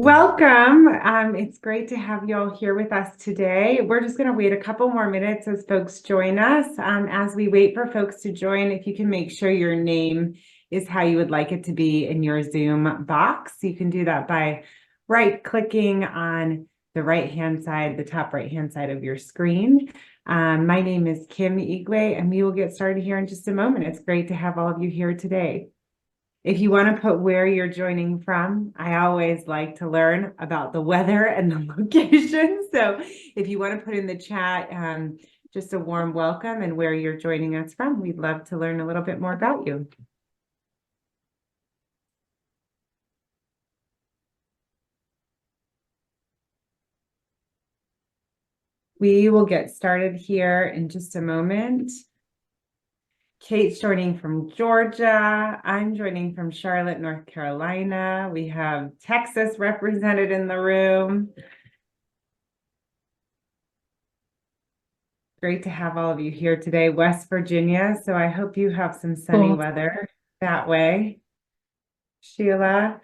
Welcome. It's great to have you all here with us today. We're just going to wait a couple more minutes as folks join us. As we wait for folks to join, if you can make sure your name is how you would like it to be in your Zoom box, you can do that by right-clicking on the right-hand side, the top right-hand side of your screen. My name is Kim Igwe, and we will get started here in just a moment. It's great to have all of you here today. If you want to put where you're joining from, I always like to learn about the weather and the location. So if you want to put in the chat, just a warm welcome and where you're joining us from, we'd love to learn a little bit more about you. We will get started here in just a moment. Kate's joining from Georgia. I'm joining from Charlotte, North Carolina. We have Texas represented in the room. Great to have all of you here today. West Virginia, so I hope you have some sunny weather that way. Sheila,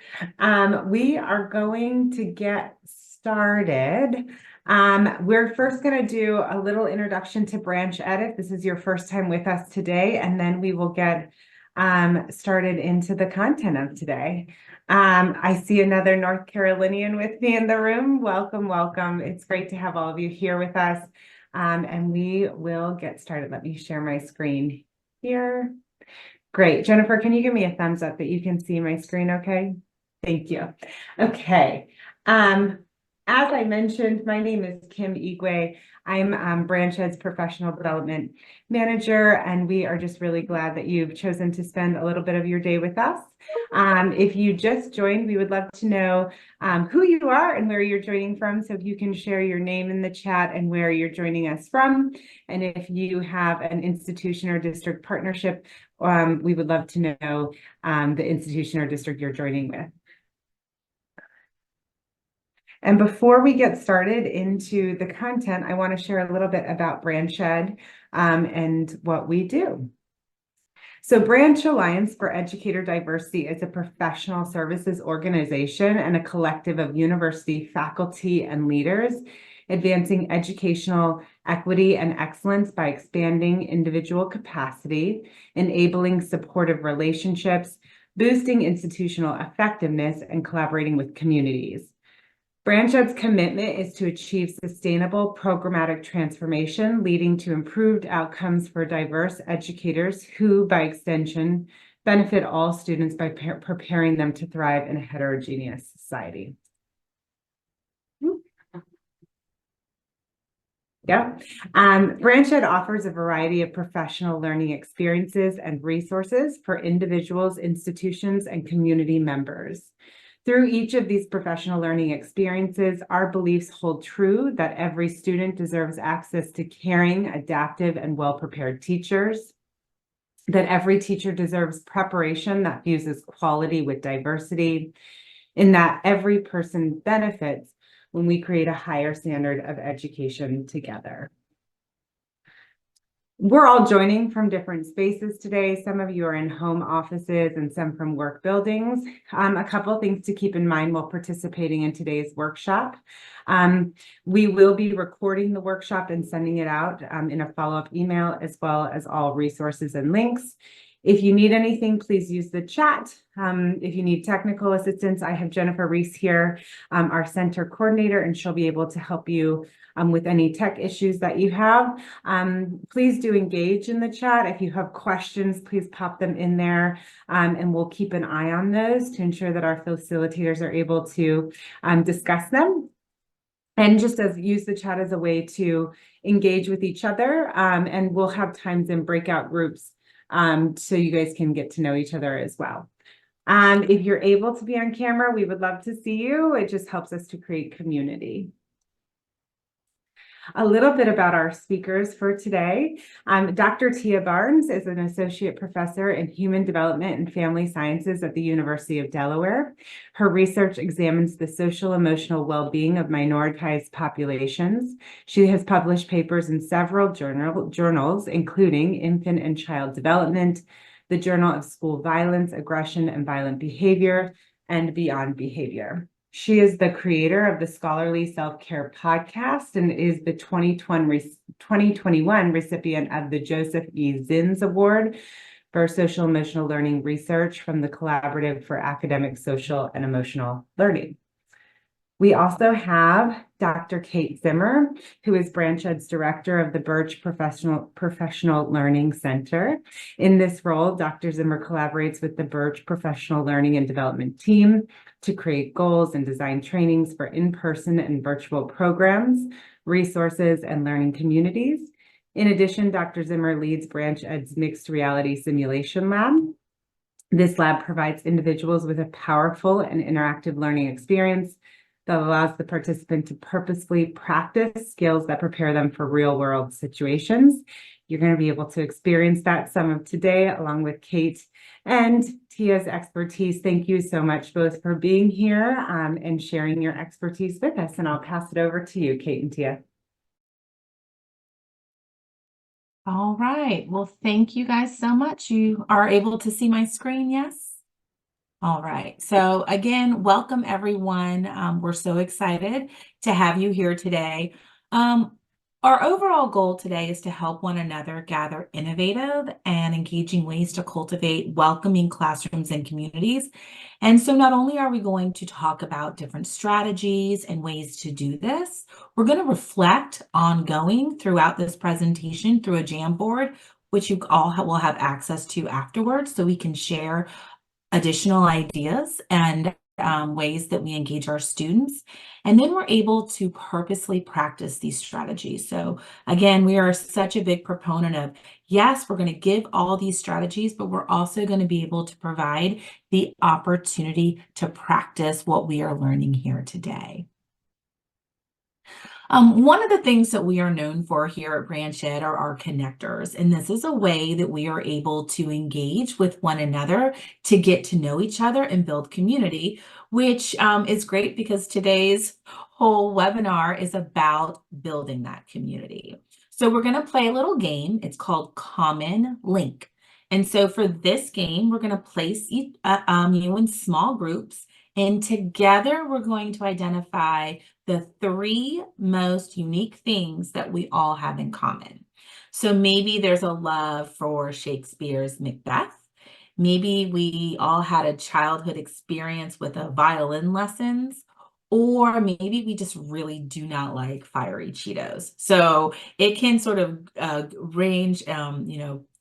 we are going to get started. We're first going to do a little introduction to Branch Ed if this is your first time with us today, and then we will get started into the content of today. I see another North Carolinian with me in the room. Welcome, welcome. It's great to have all of you here with us, and we will get started. Let me share my screen here. Great. Jennifer, can you give me a thumbs up that you can see my screen okay? Thank you. Okay. As I mentioned, my name is Kim Igwe. I'm Branch Ed's Professional Development Manager, and we are just really glad that you've chosen to spend a little bit of your day with us. If you just joined, we would love to know who you are and where you're joining from. So if you can share your name in the chat and where you're joining us from, and if you have an institution or district partnership, we would love to know the institution or district you're joining with. And before we get started into the content, I want to share a little bit about Branch Ed and what we do. So Branch Alliance for Educator Diversity is a professional services organization and a collective of university faculty and leaders advancing educational equity and excellence by expanding individual capacity, enabling supportive relationships, boosting institutional effectiveness, and collaborating with communities. Branch Ed's commitment is to achieve sustainable programmatic transformation, leading to improved outcomes for diverse educators who, by extension, benefit all students by preparing them to thrive in a heterogeneous society. Yeah. Branch Ed offers a variety of professional learning experiences and resources for individuals, institutions, and community members. Through each of these professional learning experiences, our beliefs hold true that every student deserves access to caring, adaptive, and well-prepared teachers, that every teacher deserves preparation that fuses quality with diversity, and that every person benefits when we create a higher standard of education together. We're all joining from different spaces today. Some of you are in home offices and some from work buildings. A couple of things to keep in mind while participating in today's workshop. We will be recording the workshop and sending it out in a follow-up email, as well as all resources and links. If you need anything, please use the chat. If you need technical assistance, I have Jennifer Reese here, our center coordinator, and she'll be able to help you with any tech issues that you have. Please do engage in the chat. If you have questions, please pop them in there, and we'll keep an eye on those to ensure that our facilitators are able to discuss them. And just use the chat as a way to engage with each other, and we'll have times in breakout groups so you guys can get to know each other as well. If you're able to be on camera, we would love to see you. It just helps us to create community. A little bit about our speakers for today. Dr. Tia Barnes is an associate professor in human development and family sciences at the University of Delaware. Her research examines the social emotional well-being of minoritized populations. She has published papers in several journals, including Infant and Child Development, the Journal of School Violence, Aggression, and Violent Behavior, and Beyond Behavior. She is the creator of the Scholarly Self-Care podcast and is the 2021 recipient of the Joseph E. Zins Award for Social Emotional Learning Research from the Collaborative for Academic, Social, and Emotional Learning. We also have Dr. Kate Zimmer, who is Branch Ed's director of the Birch Professional Learning Center. In this role, Dr. Zimmer collaborates with the Birch Professional Learning and Development team to create goals and design trainings for in-person and virtual programs, resources, and learning communities. In addition, Dr. Zimmer leads Branch Ed's Mixed Reality Simulation Lab. This lab provides individuals with a powerful and interactive learning experience that allows the participant to purposefully practice skills that prepare them for real-world situations. You're going to be able to experience that some of today, along with Kate and Tia's expertise. Thank you so much both for being here and sharing your expertise with us. And I'll pass it over to you, Kate and Tia. All right. Well, thank you guys so much. You are able to see my screen, yes? All right. So again, welcome everyone. We're so excited to have you here today. Our overall goal today is to help one another gather innovative and engaging ways to cultivate welcoming classrooms and communities. And so not only are we going to talk about different strategies and ways to do this, we're going to reflect ongoing throughout this presentation through a Jamboard, which you all will have access to afterwards, so we can share additional ideas and ways that we engage our students. And then we're able to purposely practice these strategies. So again, we are such a big proponent of, yes, we're going to give all these strategies, but we're also going to be able to provide the opportunity to practice what we are learning here today. One of the things that we are known for here at Branch Ed are our connectors, and this is a way that we are able to engage with one another to get to know each other and build community, which is great because today's whole webinar is about building that community. So we're going to play a little game. It's called Common Link. And so for this game, we're going to place you in small groups, and together we're going to identify the 3 most unique things that we all have in common. So maybe there's a love for Shakespeare's Macbeth. Maybe we all had a childhood experience with a violin lessons, or maybe we just really do not like fiery Cheetos. So it can sort of range,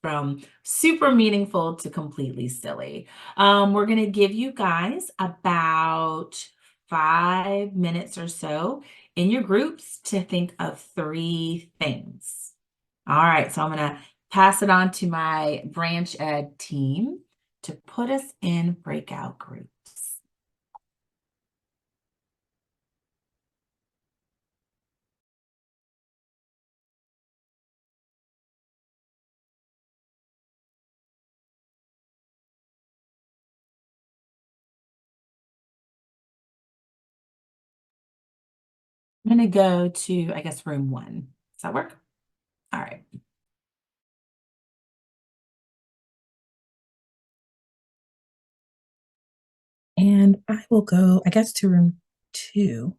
from super meaningful to completely silly. We're going to give you guys about 5 minutes or so in your groups to think of 3 things. All right, so I'm going to pass it on to my Branch Ed team to put us in breakout groups. I'm going to go to, I guess, room 1. Does that work? All right. And I will go, I guess, to room 2.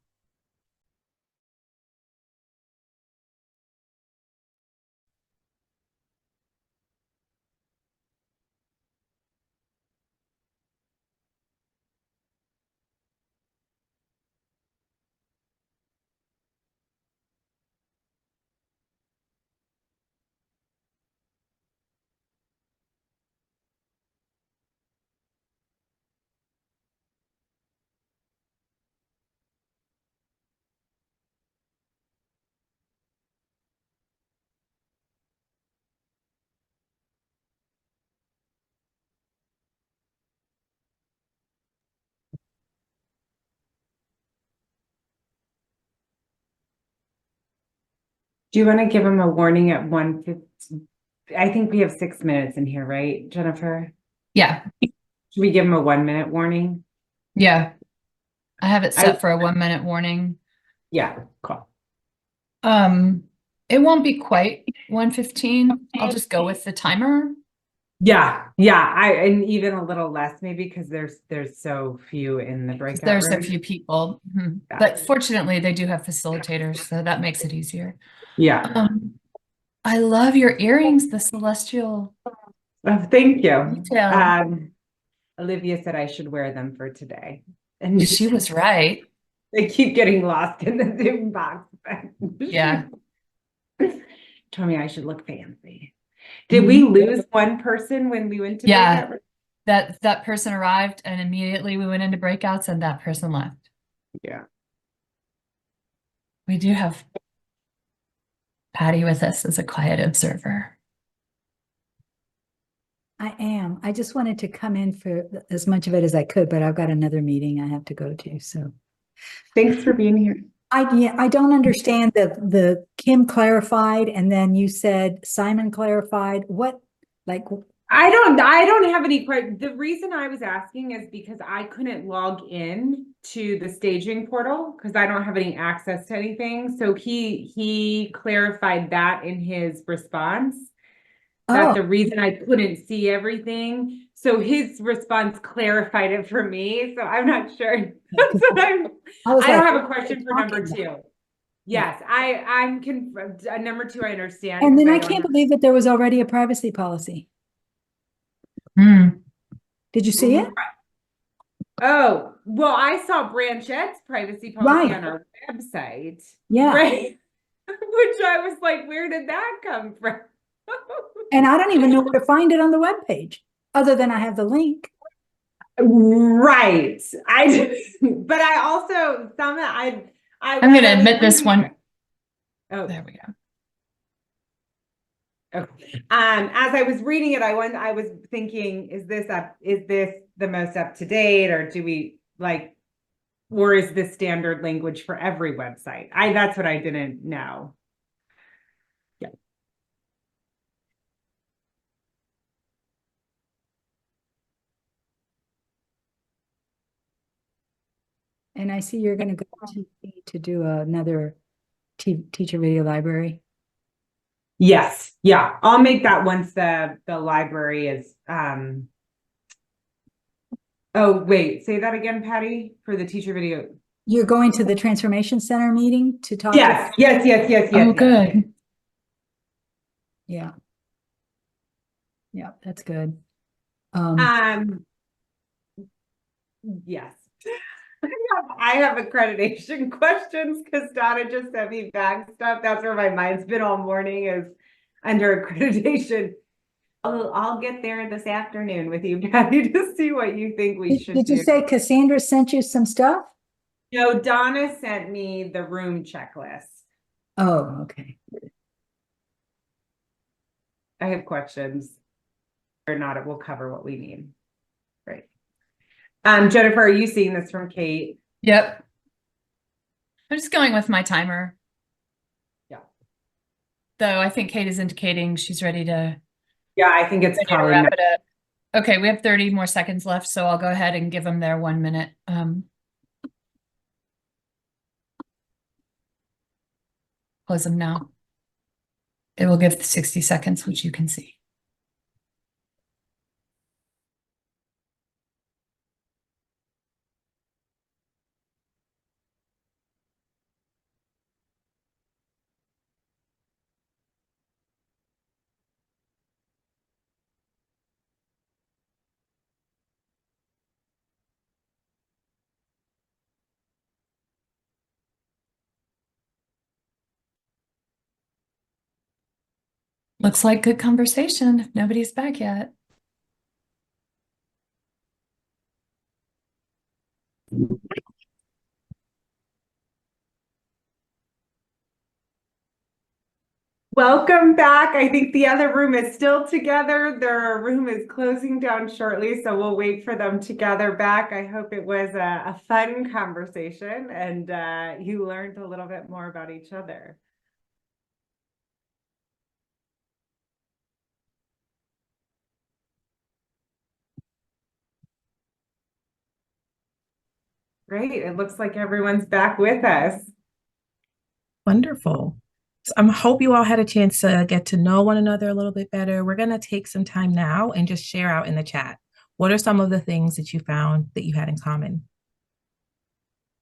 Do you want to give them a warning at 1:50? I think we have 6 minutes in here, right, Jennifer? Yeah, Should we give them a 1-minute warning? yeah. I have it set for a 1-minute warning. Yeah, cool. It won't be quite 1:15. I'll just go with the timer. Yeah, and even a little less maybe because there's so few in the breakout There's a room. few people, Yeah. but fortunately they do have facilitators, so that makes it easier. Yeah. I love your earrings, the celestial Oh, thank you. detail. Olivia said I should wear them for today. And She was right. they keep getting lost in the Zoom box. Yeah. Told me I should look fancy. Did we lose one person when we went to Yeah. breakout room? That person arrived and immediately we went into breakouts and that person left. Yeah. We do have Patty with us as a quiet observer. I am. I just wanted to come in for as much of it as I could, but I've got another meeting I have to go to, so. Thanks for being here. I don't understand the Kim clarified and then you said Simon clarified. What, like, I don't have any the reason I was asking is because I couldn't log in to the staging portal because I don't have any access to anything. So he clarified that in his response. That oh, the reason I couldn't see everything. So his response clarified it for me. So I'm not sure. That's what I was I don't like, have a question for number talking two. Yes, I'm number two, I understand. and then because I don't can't have- believe that there was already a privacy policy. Hmm. Did you see it? Oh, well, I saw Branchette's privacy policy Right. on our website. Yeah. Right. Which I was like, where did that come from? And I don't even know where to find it on the webpage, other than I have the link. Right. But I also I'm going to admit this one. Oh, There we go. okay. As I was reading it, I was thinking, is this the most up to date, or do we or is this standard language for every website? That's what I didn't know. Yeah. And I see you're going to go to do another teacher video library. Yes. Yeah. I'll make that once the library is, oh, wait, say that again, Patty, for the teacher video. You're going to the Transformation Center meeting to talk? Yes. Oh, good. Yeah. Yeah, that's good. Yes. I have accreditation questions because Donna just sent me back stuff. That's where my mind's been all morning is under accreditation. I'll get there this afternoon with you, Patty, to see what you think we should Did do. you say Cassandra sent you some stuff? No, Donna sent me the room checklist. Oh, okay. I have questions or not. It will cover what we need. Great. Jennifer, are you seeing this from Kate? Yep. I'm just going with my timer. Yeah. Though I think Kate is indicating she's ready to Yeah, I think it's probably wrap it up. Okay, we have 30 more seconds left, so I'll go ahead and give them their 1 minute. Close them now. It will give 60 seconds, which you can see. Looks like good conversation if nobody's back yet. Welcome back. I think the other room is still together. Their room is closing down shortly, so we'll wait for them to gather back. I hope it was a fun conversation and you learned a little bit more about each other. Great. It looks like everyone's back with us. Wonderful. So I hope you all had a chance to get to know one another a little bit better. We're going to take some time now and just share out in the chat. What are some of the things that you found that you had in common?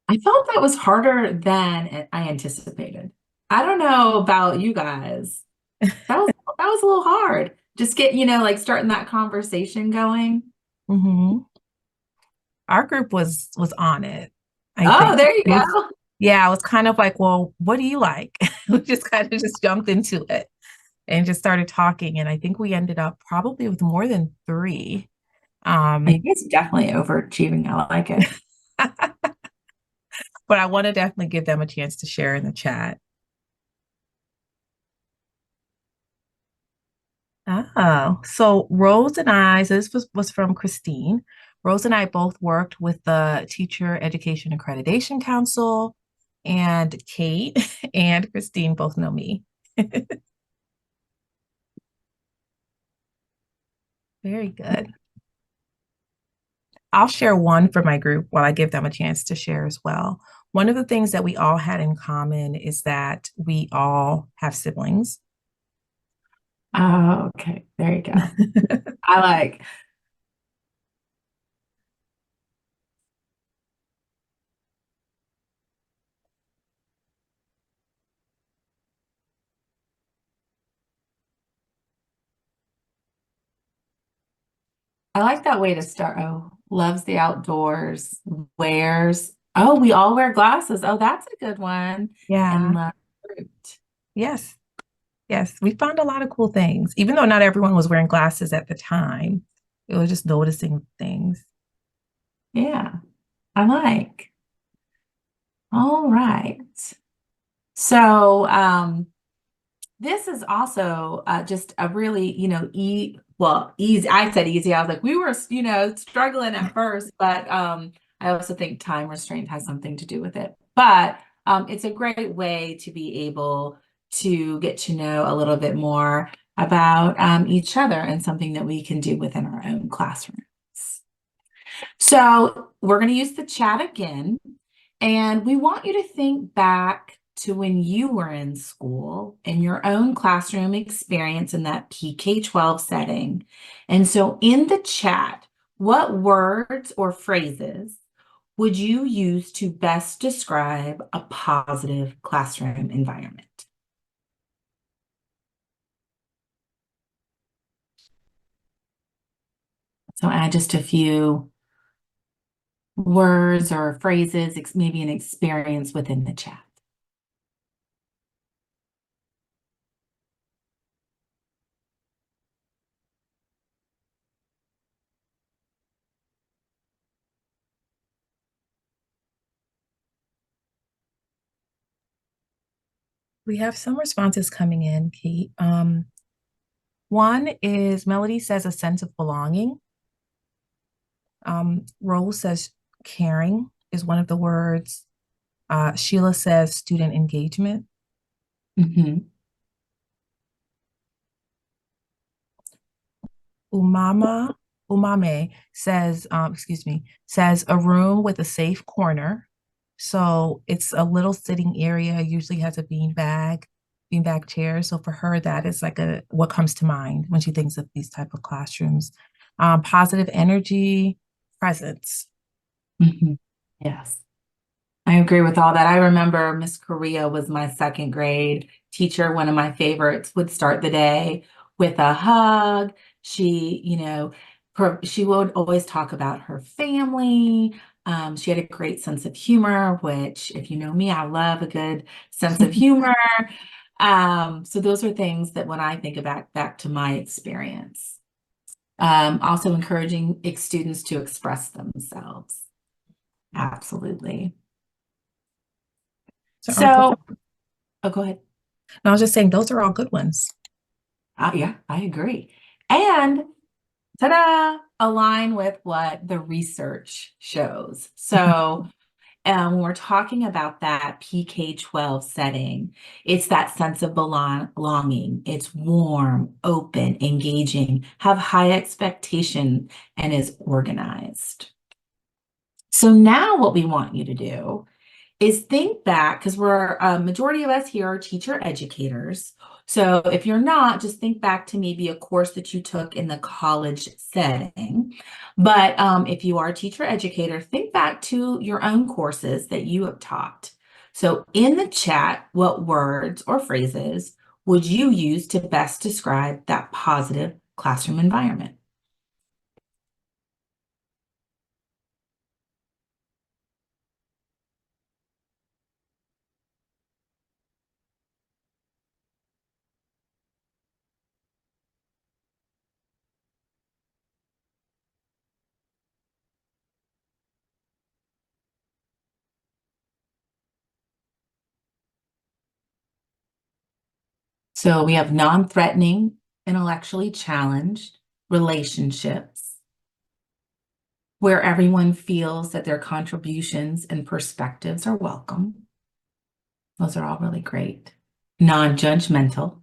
I felt that was harder than I anticipated. I don't know about you guys. That was a little hard. Just get, like starting that conversation going. Hmm. Our group was on it, I Oh, think. there you It was, go. yeah, I was kind of like, well, what do you like? We just kind of just jumped into it and just started talking. And I think we ended up probably with more than three. You guys are definitely overachieving. I like it. But I want to definitely give them a chance to share in the chat. Oh, so Rose and I, so this was from Christine. Rose and I both worked with the Teacher Education Accreditation Council, and Kate and Christine both know me. Very good. I'll share one for my group while I give them a chance to share as well. One of the things that we all had in common is that we all have siblings. Oh, okay. There you go. I like. I like that way to start. Oh, loves the outdoors, wears. Oh, we all wear glasses. Oh, that's a good one. And Yeah. love fruit. Yes. Yes. We found a lot of cool things, even though not everyone was wearing glasses at the time. It was just noticing things. Yeah, I like. All right. So, this is also just a really, easy. I said easy. I was like, we were, struggling at first, but I also think time restraint has something to do with it. But it's a great way to be able to get to know a little bit more about each other and something that we can do within our own classrooms. So we're going to use the chat again, and we want you to think back to when you were in school and your own classroom experience in that PK-12 setting. And so in the chat, what words or phrases would you use to best describe a positive classroom environment? So add just a few words or phrases, maybe an experience within the chat. We have some responses coming in, Kate. One is Melody says a sense of belonging. Rose says caring is one of the words. Sheila says student engagement. Mm-hmm. Umame says, says a room with a safe corner. So it's a little sitting area, usually has a beanbag chair. So for her, that is like what comes to mind when she thinks of these type of classrooms. Positive energy, presence. Mm-hmm. Yes. I agree with all that. I remember Miss Korea was my second grade teacher. One of my favorites would start the day with a hug. She, she would always talk about her family. She had a great sense of humor, which, if you know me, I love a good sense of humor. So those are things that when I think about back to my experience. Also encouraging students to express themselves. Absolutely. So, oh, go ahead. I was just saying, those are all good ones. Yeah, I agree. And ta-da, align with what the research shows. So, when we're talking about that PK-12 setting, it's that sense of belonging. It's warm, open, engaging, have high expectation, and is organized. So now what we want you to do is think back, because we're a majority of us here are teacher educators. So if you're not, just think back to maybe a course that you took in the college setting. But if you are a teacher educator, think back to your own courses that you have taught. So in the chat, what words or phrases would you use to best describe that positive classroom environment? So we have non-threatening, intellectually challenged relationships where everyone feels that their contributions and perspectives are welcome. Those are all really great. Non-judgmental.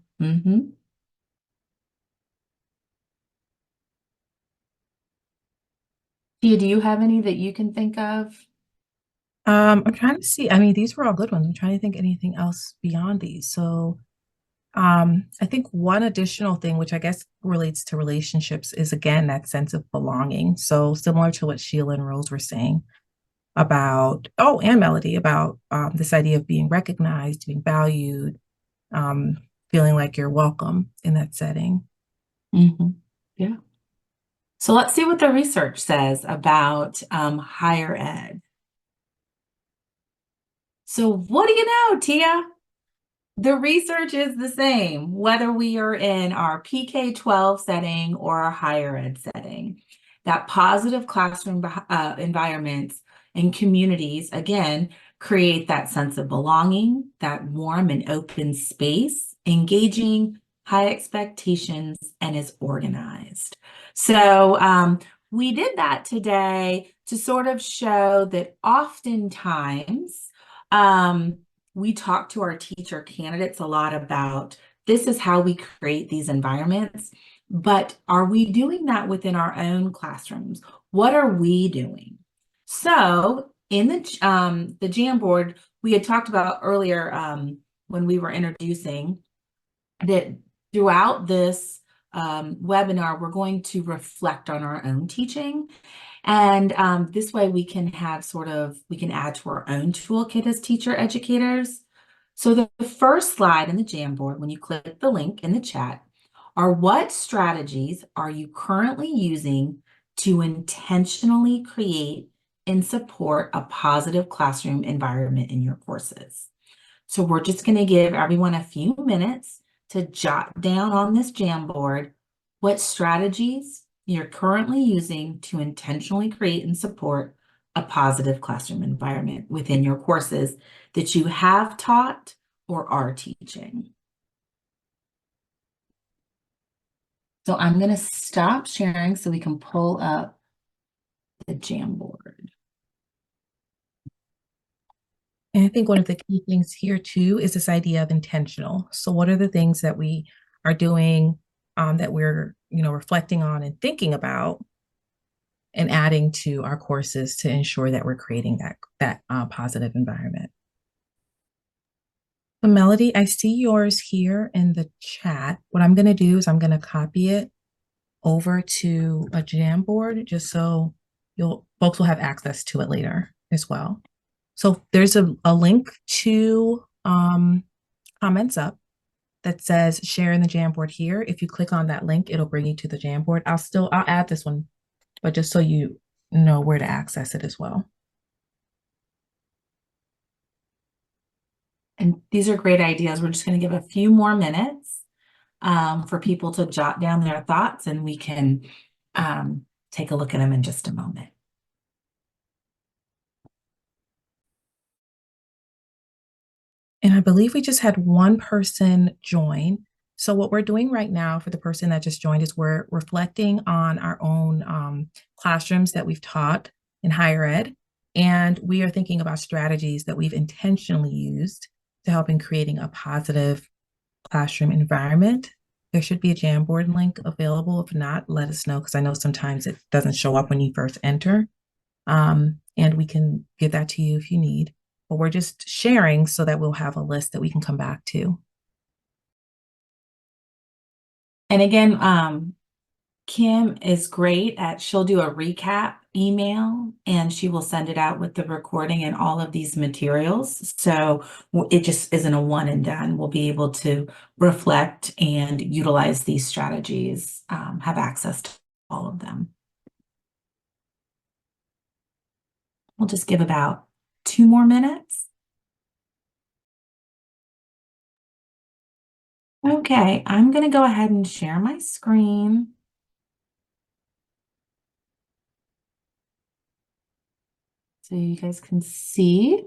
Tia, do you have any that you can think of? I'm trying to see. I mean, these were all good ones. I'm trying to think anything else beyond these. So, I think one additional thing, which I guess relates to relationships, is again that sense of belonging. So similar to what Sheila and Rose were saying about, oh, and Melody, about this idea of being recognized, being valued, um, feeling like you're welcome in that setting. Yeah. So let's see what the research says about higher ed. So what do you know, Tia? The research is the same, whether we are in our PK-12 setting or a higher ed setting. That positive classroom environments and communities, again, create that sense of belonging, that warm and open space, engaging, high expectations, and is organized. So we did that today to sort of show that oftentimes, we talk to our teacher candidates a lot about this is how we create these environments, but are we doing that within our own classrooms? What are we doing? So in the Jamboard, we had talked about earlier when we were introducing that throughout this webinar, we're going to reflect on our own teaching. And this way we can have we can add to our own toolkit as teacher educators. So the first slide in the Jamboard, when you click the link in the chat, are what strategies are you currently using to intentionally create and support a positive classroom environment in your courses? So we're just going to give everyone a few minutes to jot down on this Jamboard what strategies you're currently using to intentionally create and support a positive classroom environment within your courses that you have taught or are teaching. So I'm going to stop sharing so we can pull up the Jamboard. And I think one of the key things here too is this idea of intentional. So what are the things that we are doing that we're, reflecting on and thinking about and adding to our courses to ensure that we're creating that positive environment. So Melody, I see yours here in the chat. What I'm going to do is I'm going to copy it over to a Jamboard just so folks will have access to it later as well. So there's a link to comments up that says share in the Jamboard here. If you click on that link, it'll bring you to the Jamboard. I'll add this one, but just so you know where to access it as well. And these are great ideas. We're just going to give a few more minutes for people to jot down their thoughts, and we can take a look at them in just a moment. And I believe we just had one person join. So what we're doing right now for the person that just joined is we're reflecting on our own classrooms that we've taught in higher ed. And we are thinking about strategies that we've intentionally used to help in creating a positive classroom environment. There should be a Jamboard link available. If not, let us know, because I know sometimes it doesn't show up when you first enter. And we can give that to you if you need. but we're just sharing so that we'll have a list that we can come back to. And again, Kim is great she'll do a recap email and she will send it out with the recording and all of these materials. So it just isn't a one and done. We'll be able to reflect and utilize these strategies, have access to all of them. We'll just give about 2 more minutes. Okay, I'm going to go ahead and share my screen. So you guys can see.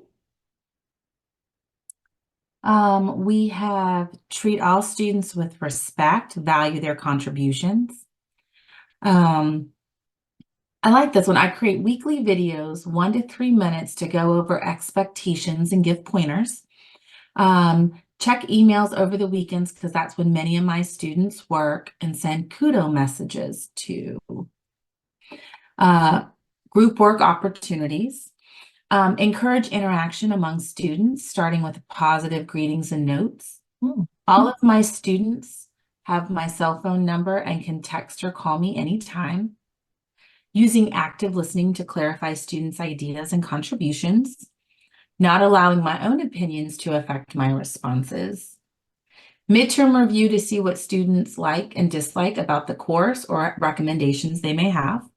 We have treat all students with respect, value their contributions. I like this one. I create weekly videos, 1 to 3 minutes to go over expectations and give pointers. Check emails over the weekends because that's when many of my students work, and send kudo messages to group work opportunities. Encourage interaction among students, starting with positive greetings and notes. All of my students have my cell phone number and can text or call me anytime. Using active listening to clarify students' ideas and contributions. Not allowing my own opinions to affect my responses. Midterm review to see what students like and dislike about the course or recommendations they may have.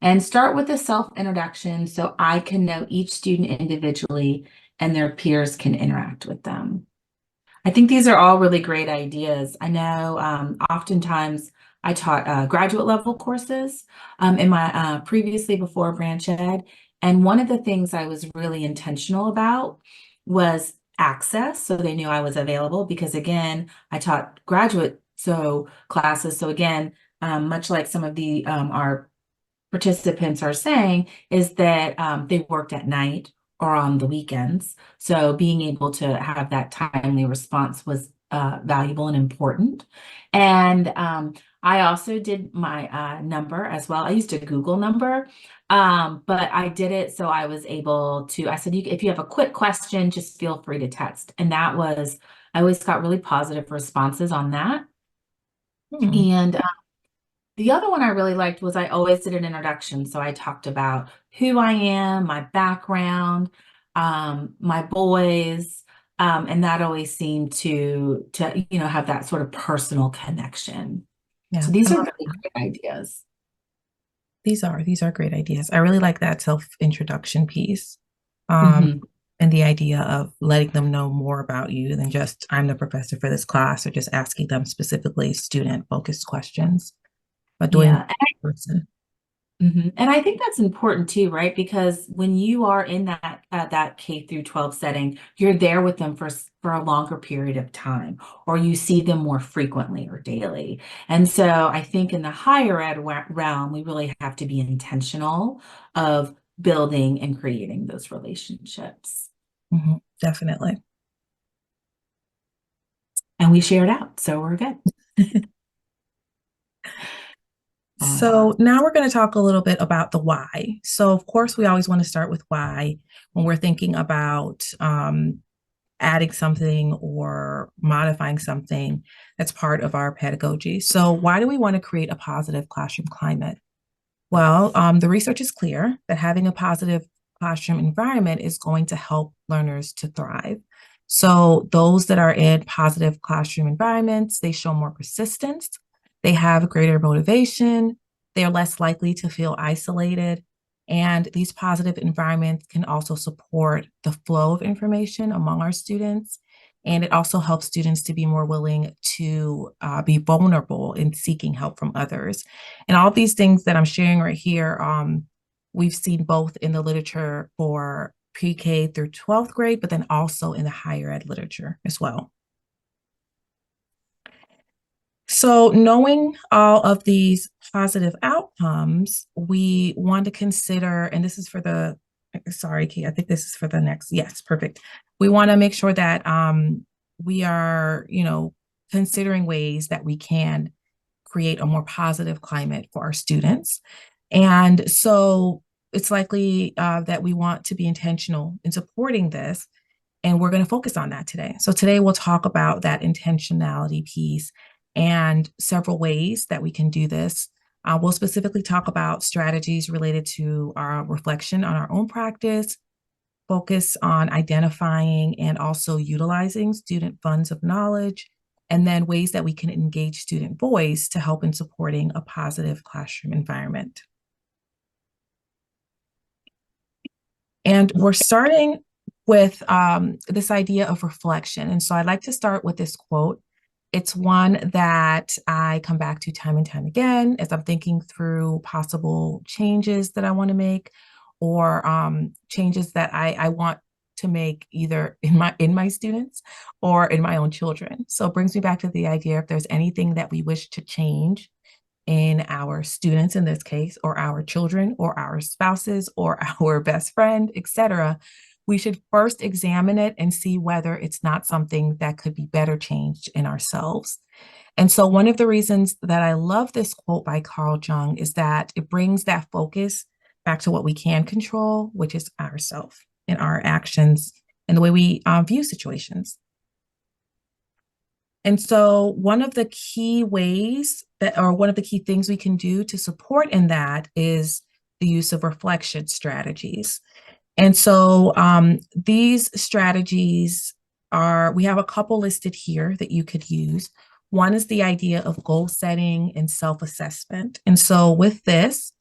And start with a self-introduction so I can know each student individually and their peers can interact with them. I think these are all really great ideas. I know oftentimes I taught graduate level courses in my previously before Branch Ed. And one of the things I was really intentional about was access. So they knew I was available because again, I taught graduate classes. So again, much like some of the our participants are saying is that they worked at night or on the weekends. So being able to have that timely response was valuable and important. And I also did my number as well. I used a Google number, but I did it so I was able to, I said, if you have a quick question, just feel free to text. And that was, I always got really positive responses on that. And the other one I really liked was I always did an introduction. So I talked about who I am, my background, my boys, and that always seemed to have that sort of personal connection. Yeah. So these are really great ideas. These are great ideas. I really like that self-introduction piece. And the idea of letting them know more about you than just I'm the professor for this class, or just asking them specifically student-focused questions. But doing Yeah. person. And I think that's important too, right? Because when you are in that K through 12 setting, you're there with them for a longer period of time, or you see them more frequently or daily. And so I think in the higher ed realm, we really have to be intentional of building and creating those relationships. Definitely. And we shared out, so we're good. So now we're going to talk a little bit about the why. So of course, we always want to start with why when we're thinking about adding something or modifying something that's part of our pedagogy. So why do we want to create a positive classroom climate? Well, the research is clear that having a positive classroom environment is going to help learners to thrive. So those that are in positive classroom environments, they show more persistence, they have greater motivation, they are less likely to feel isolated, and these positive environments can also support the flow of information among our students. And it also helps students to be more willing to be vulnerable in seeking help from others. And all these things that I'm sharing right here, we've seen both in the literature for pre-K through 12th grade, but then also in the higher ed literature as well. So knowing all of these positive outcomes, we want to consider, and this is for the, sorry, Kate, I think this is for the next, yes, perfect. We want to make sure that we are, considering ways that we can create a more positive climate for our students. And so it's likely that we want to be intentional in supporting this. And we're going to focus on that today. So today we'll talk about that intentionality piece and several ways that we can do this. We'll specifically talk about strategies related to our reflection on our own practice, focus on identifying and also utilizing student funds of knowledge, and then ways that we can engage student voice to help in supporting a positive classroom environment. And we're starting with this idea of reflection. And so I'd like to start with this quote. It's one that I come back to time and time again as I'm thinking through possible changes that I want to make, or changes that I want to make either in my students or in my own children. So it brings me back to the idea, if there's anything that we wish to change in our students in this case, or our children, or our spouses, or our best friend, etc., we should first examine it and see whether it's not something that could be better changed in ourselves. And so one of the reasons that I love this quote by Carl Jung is that it brings that focus back to what we can control, which is ourselves and our actions and the way we view situations. And so one of the key ways that, or one of the key things we can do to support in that is the use of reflection strategies. And so these strategies we have a couple listed here that you could use. One is the idea of goal setting and self-assessment. And so with this,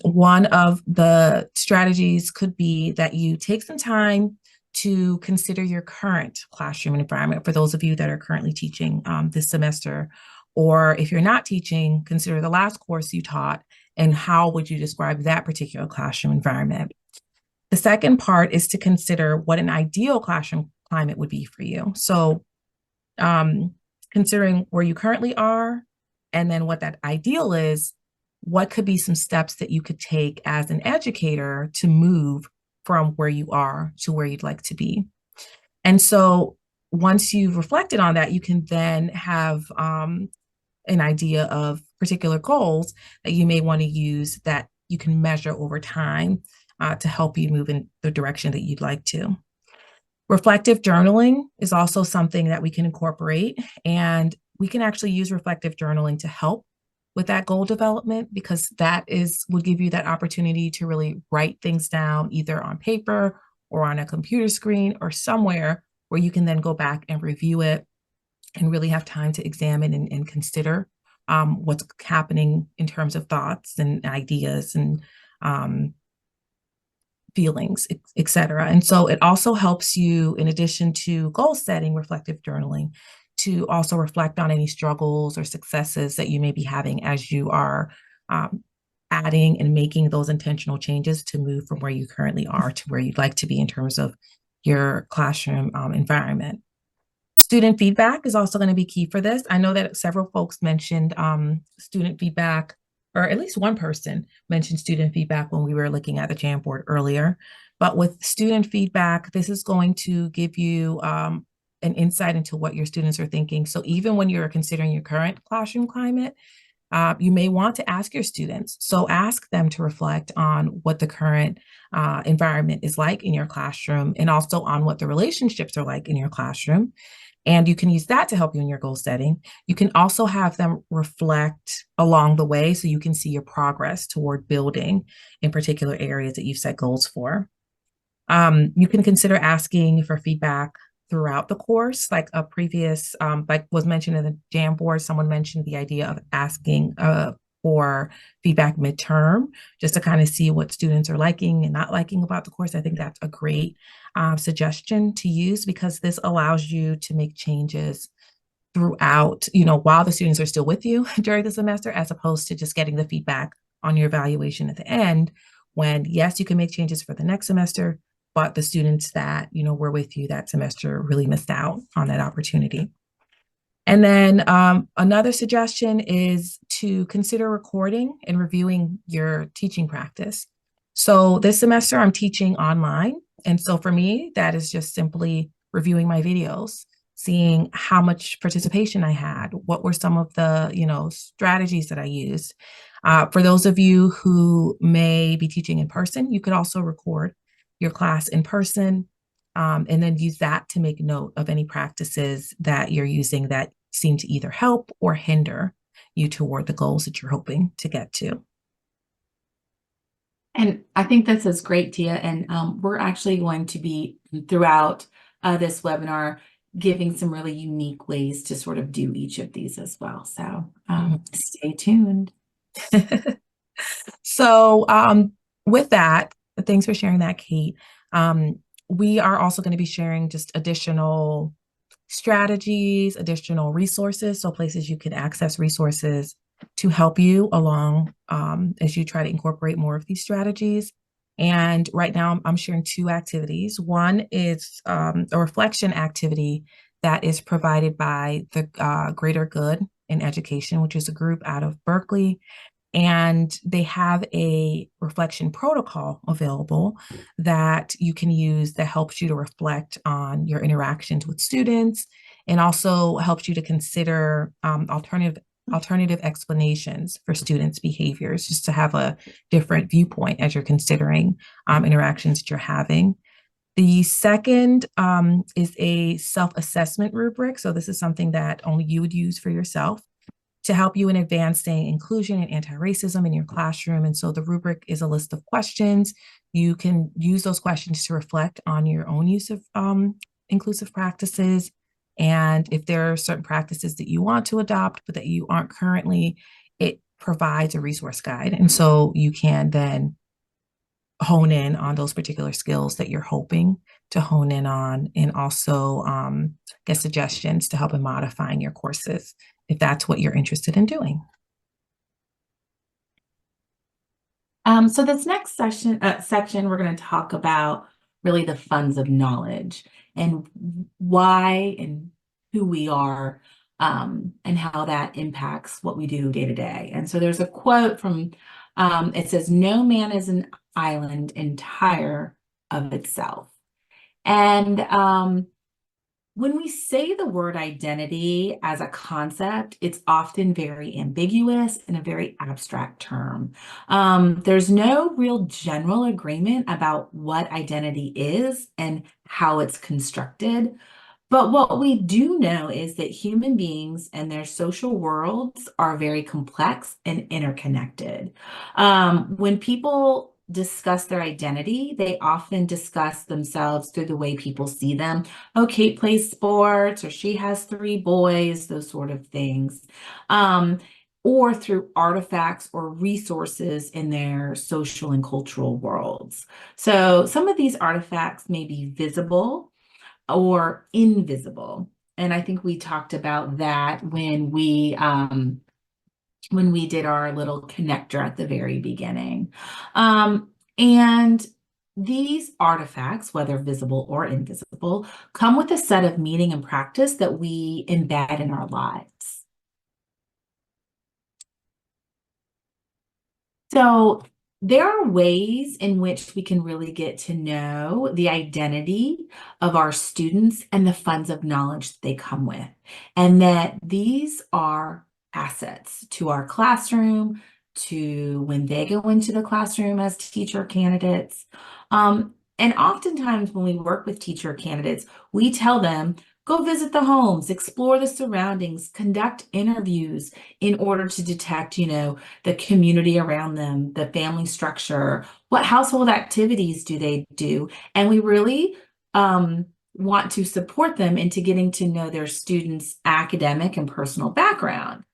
one of the strategies could be that you take some time to consider your current classroom environment for those of you that are currently teaching this semester, or if you're not teaching, consider the last course you taught and how would you describe that particular classroom environment. The second part is to consider what an ideal classroom climate would be for you. So considering where you currently are and then what that ideal is, what could be some steps that you could take as an educator to move from where you are to where you'd like to be. And so once you've reflected on that, you can then have an idea of particular goals that you may want to use that you can measure over time to help you move in the direction that you'd like to. Reflective journaling is also something that we can incorporate, and we can actually use reflective journaling to help with that goal development, because that will give you that opportunity to really write things down either on paper or on a computer screen or somewhere where you can then go back and review it and really have time to examine and consider what's happening in terms of thoughts and ideas and feelings, etc. And so it also helps you, in addition to goal setting, reflective journaling, to also reflect on any struggles or successes that you may be having as you are adding and making those intentional changes to move from where you currently are to where you'd like to be in terms of your classroom environment. Student feedback is also going to be key for this. I know that several folks mentioned student feedback, or at least one person mentioned student feedback when we were looking at the Jamboard earlier. But with student feedback, this is going to give you an insight into what your students are thinking. So even when you're considering your current classroom climate, you may want to ask your students. So ask them to reflect on what the current environment is like in your classroom, and also on what the relationships are like in your classroom. And you can use that to help you in your goal setting. You can also have them reflect along the way so you can see your progress toward building in particular areas that you've set goals for. You can consider asking for feedback throughout the course, like a previous, like was mentioned in the Jamboard, someone mentioned the idea of asking for feedback midterm, just to kind of see what students are liking and not liking about the course. I think that's a great suggestion to use, because this allows you to make changes throughout, while the students are still with you during the semester, as opposed to just getting the feedback on your evaluation at the end, when yes, you can make changes for the next semester, but the students that, were with you that semester really missed out on that opportunity. And then another suggestion is to consider recording and reviewing your teaching practice. So this semester I'm teaching online. And so for me, that is just simply reviewing my videos, seeing how much participation I had, what were some of the, strategies that I used. For those of you who may be teaching in person, you could also record your class in person, and then use that to make note of any practices that you're using that seem to either help or hinder you toward the goals that you're hoping to get to. And I think this is great, Tia. And we're actually going to be throughout this webinar giving some really unique ways to sort of do each of these as well. So stay tuned. So with that, thanks for sharing that, Kate. We are also going to be sharing just additional strategies, additional resources, so places you can access resources to help you along as you try to incorporate more of these strategies. And right now I'm sharing two activities. One is a reflection activity that is provided by the Greater Good in Education, which is a group out of Berkeley. And they have a reflection protocol available that you can use that helps you to reflect on your interactions with students and also helps you to consider alternative explanations for students' behaviors, just to have a different viewpoint as you're considering interactions that you're having. The second is a self-assessment rubric. So this is something that only you would use for yourself to help you in advancing inclusion and anti-racism in your classroom. And so the rubric is a list of questions. You can use those questions to reflect on your own use of inclusive practices. And if there are certain practices that you want to adopt, but that you aren't currently, it provides a resource guide. And so you can then hone in on those particular skills that you're hoping to hone in on, and also get suggestions to help in modifying your courses if that's what you're interested in doing. So this next section, we're going to talk about really the funds of knowledge and why and who we are, and how that impacts what we do day to day. And so there's a quote from, it says, "No man is an island entire of itself." And when we say the word identity as a concept, it's often very ambiguous and a very abstract term. There's no real general agreement about what identity is and how it's constructed. But what we do know is that human beings and their social worlds are very complex and interconnected. When people discuss their identity, they often discuss themselves through the way people see them. Oh, Kate plays sports, or she has 3 boys, those sort of things. Or through artifacts or resources in their social and cultural worlds. So some of these artifacts may be visible or invisible. And I think we talked about that when we did our little connector at the very beginning. And these artifacts, whether visible or invisible, come with a set of meaning and practice that we embed in our lives. So there are ways in which we can really get to know the identity of our students and the funds of knowledge that they come with, and that these are assets to our classroom, to when they go into the classroom as teacher candidates. And oftentimes when we work with teacher candidates, we tell them, go visit the homes, explore the surroundings, conduct interviews in order to detect, the community around them, the family structure, what household activities do they do? And we really want to support them into getting to know their students' academic and personal background.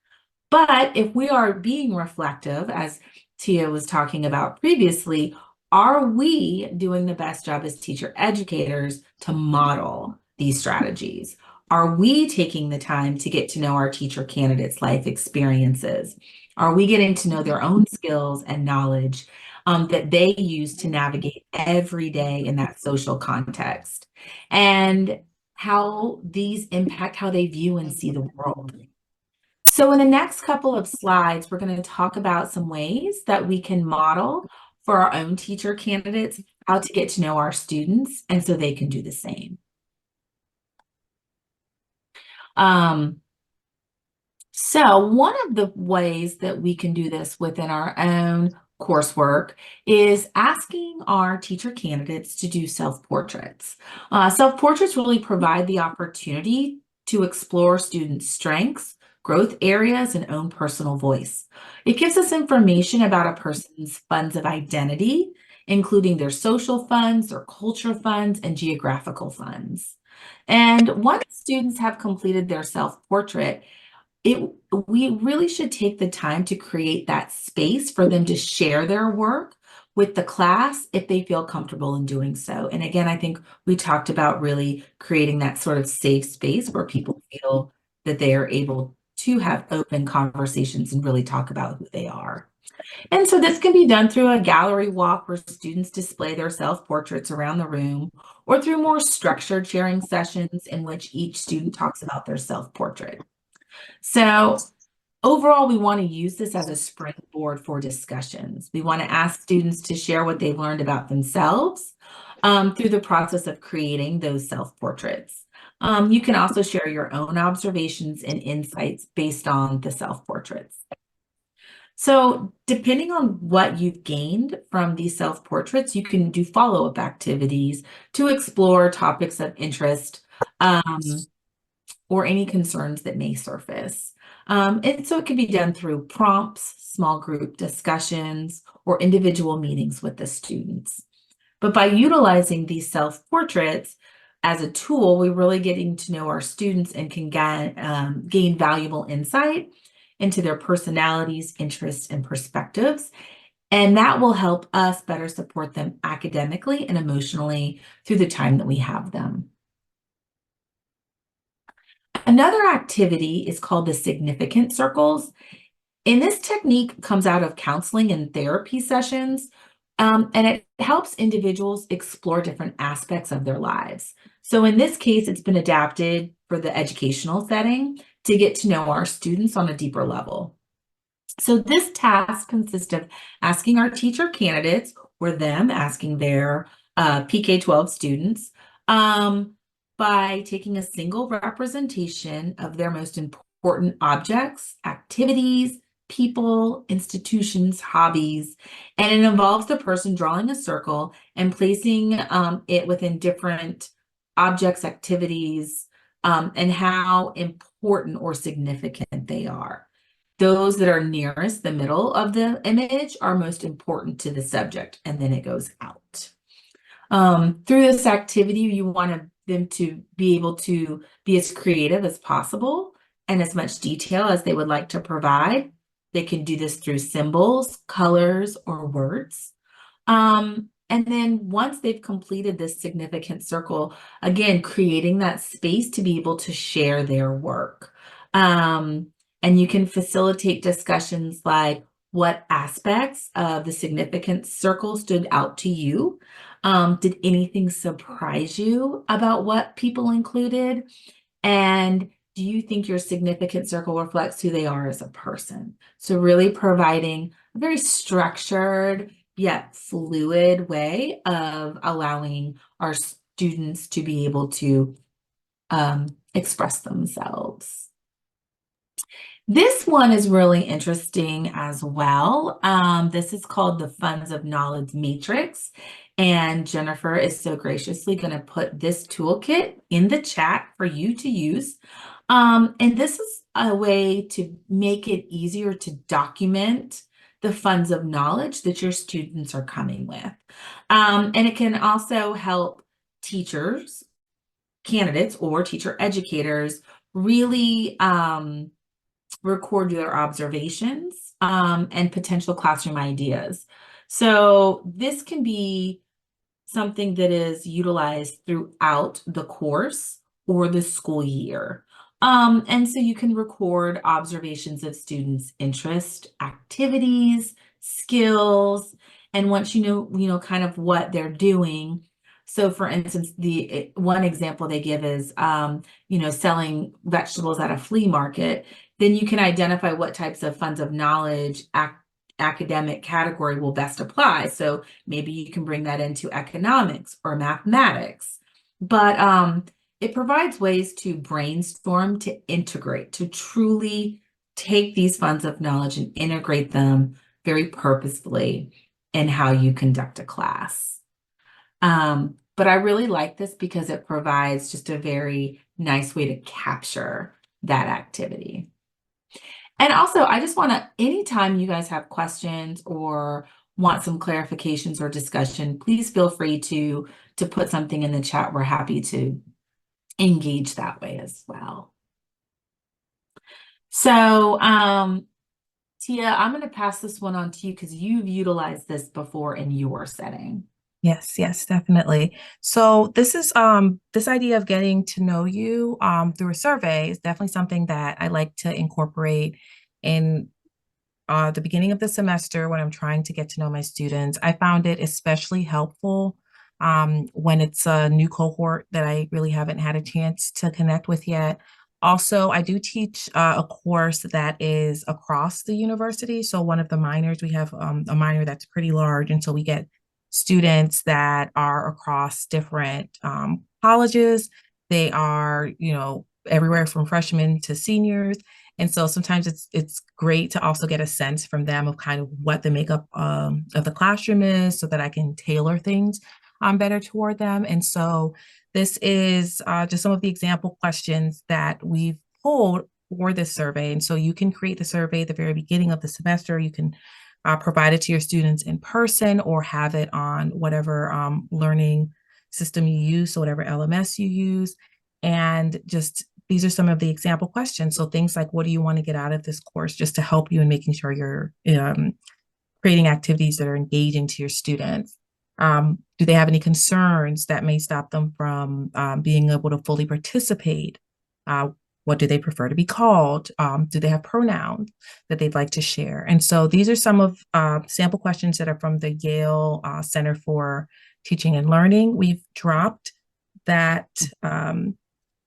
But if we are being reflective, as Tia was talking about previously, are we doing the best job as teacher educators to model these strategies? Are we taking the time to get to know our teacher candidates' life experiences? Are we getting to know their own skills and knowledge that they use to navigate every day in that social context? And how these impact how they view and see the world. So in the next couple of slides, we're going to talk about some ways that we can model for our own teacher candidates how to get to know our students, and so they can do the same. So one of the ways that we can do this within our own coursework is asking our teacher candidates to do self-portraits. Self-portraits really provide the opportunity to explore students' strengths, growth areas, and own personal voice. It gives us information about a person's funds of identity, including their social funds, their culture funds, and geographical funds. And once students have completed their self-portrait, we really should take the time to create that space for them to share their work with the class if they feel comfortable in doing so. And again, I think we talked about really creating that sort of safe space where people feel that they are able to have open conversations and really talk about who they are. And so this can be done through a gallery walk where students display their self-portraits around the room, or through more structured sharing sessions in which each student talks about their self-portrait. So overall, we want to use this as a springboard for discussions. We want to ask students to share what they've learned about themselves through the process of creating those self-portraits. You can also share your own observations and insights based on the self-portraits. So depending on what you've gained from these self-portraits, you can do follow-up activities to explore topics of interest or any concerns that may surface. And so it can be done through prompts, small group discussions, or individual meetings with the students. But by utilizing these self-portraits as a tool, we're really getting to know our students and can gain valuable insight into their personalities, interests, and perspectives. And that will help us better support them academically and emotionally through the time that we have them. Another activity is called the significant circles. And this technique comes out of counseling and therapy sessions, and it helps individuals explore different aspects of their lives. So in this case, it's been adapted for the educational setting to get to know our students on a deeper level. So this task consists of asking our teacher candidates, or them asking their PK-12 students, by taking a single representation of their most important objects, activities, people, institutions, hobbies, and it involves the person drawing a circle and placing it within different objects, activities, and how important or significant they are. Those that are nearest the middle of the image are most important to the subject, and then it goes out. Through this activity, you want them to be able to be as creative as possible and as much detail as they would like to provide. They can do this through symbols, colors, or words. And then once they've completed this significant circle, again, creating that space to be able to share their work. And you can facilitate discussions like, what aspects of the significant circle stood out to you? Did anything surprise you about what people included? And do you think your significant circle reflects who they are as a person? So really providing a very structured yet fluid way of allowing our students to be able to express themselves. This one is really interesting as well. This is called the Funds of Knowledge Matrix. And Jennifer is so graciously going to put this toolkit in the chat for you to use. And this is a way to make it easier to document the funds of knowledge that your students are coming with. And it can also help teachers, candidates, or teacher educators really record their observations and potential classroom ideas. So this can be something that is utilized throughout the course or the school year. And so you can record observations of students' interest, activities, skills, and once you know kind of what they're doing. So for instance, the one example they give is, selling vegetables at a flea market. Then you can identify what types of funds of knowledge academic category will best apply. So maybe you can bring that into economics or mathematics. But it provides ways to brainstorm, to integrate, to truly take these funds of knowledge and integrate them very purposefully in how you conduct a class. But I really like this because it provides just a very nice way to capture that activity. And also, I just want to, anytime you guys have questions or want some clarifications or discussion, please feel free to put something in the chat. We're happy to engage that way as well. So, Tia, I'm going to pass this one on to you because you've utilized this before in your setting. Yes, definitely. So this is this idea of getting to know you through a survey is definitely something that I like to incorporate in the beginning of the semester when I'm trying to get to know my students. I found it especially helpful when it's a new cohort that I really haven't had a chance to connect with yet. Also, I do teach a course that is across the university. So one of the minors, we have a minor that's pretty large. And so we get students that are across different colleges. They are, everywhere from freshmen to seniors. And so sometimes it's great to also get a sense from them of kind of what the makeup of the classroom is so that I can tailor things better toward them. And so this is just some of the example questions that we've pulled for this survey. And so you can create the survey at the very beginning of the semester. You can provide it to your students in person or have it on whatever learning system you use, so whatever LMS you use. And just these are some of the example questions. So things like, what do you want to get out of this course, just to help you in making sure you're creating activities that are engaging to your students. Do they have any concerns that may stop them from being able to fully participate? What do they prefer to be called? Do they have pronouns that they'd like to share? And so these are some of sample questions that are from the Yale Center for Teaching and Learning. We've dropped that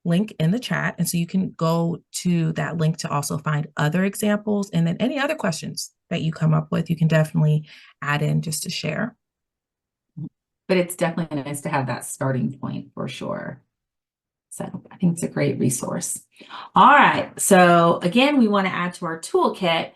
link in the chat. And so you can go to that link to also find other examples. And then any other questions that you come up with, you can definitely add in just to share. But it's definitely nice to have that starting point for sure. So I think it's a great resource. All right. So again, we want to add to our toolkit.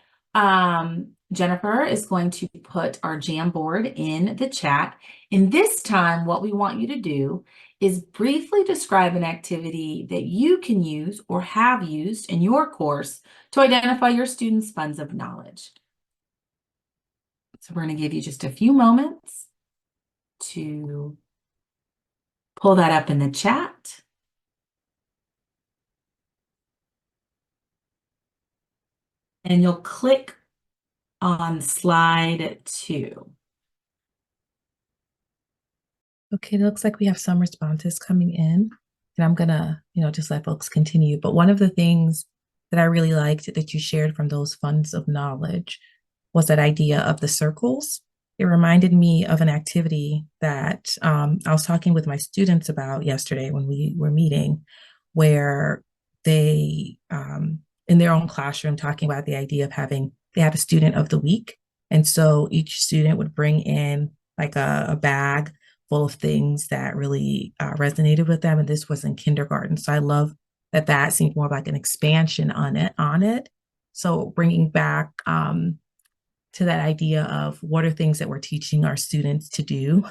Jennifer is going to put our Jamboard in the chat. And this time, what we want you to do is briefly describe an activity that you can use or have used in your course to identify your students' funds of knowledge. So we're going to give you just a few moments to pull that up in the chat. And you'll click on slide 2. Okay, it looks like we have some responses coming in, and I'm gonna, just let folks continue. But one of the things that I really liked that you shared from those funds of knowledge was that idea of the circles. It reminded me of an activity that I was talking with my students about yesterday when we were meeting, where they, in their own classroom, talking about the idea of they have a student of the week. And so each student would bring in like a bag full of things that really resonated with them. And this was in kindergarten. So I love that seemed more like an expansion on it. So bringing back to that idea of what are things that we're teaching our students to do?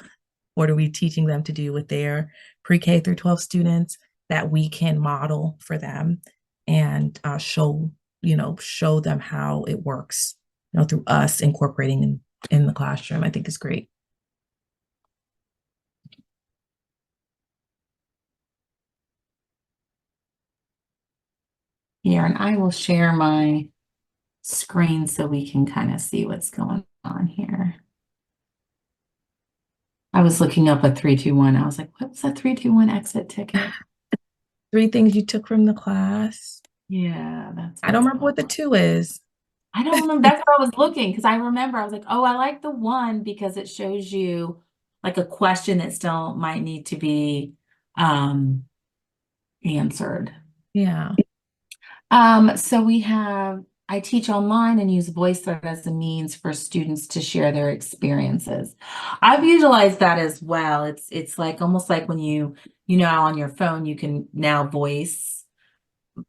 What are we teaching them to do with their pre-K through 12 students that we can model for them and show them how it works, through us incorporating in the classroom, I think is great. Here, and I will share my screen so we can kind of see what's going on here. I was looking up a 3-2-1. I was like, what's a 3-2-1 exit ticket? 3 things you took from the class. Yeah, I don't remember what the 2 is. I don't remember. That's what I was looking because I remember I was like, oh, I like the 1 because it shows you like a question that still might need to be answered. Yeah. So we have, I teach online and use VoiceThread as a means for students to share their experiences. I've utilized that as well. It's like almost like when you on your phone, you can now voice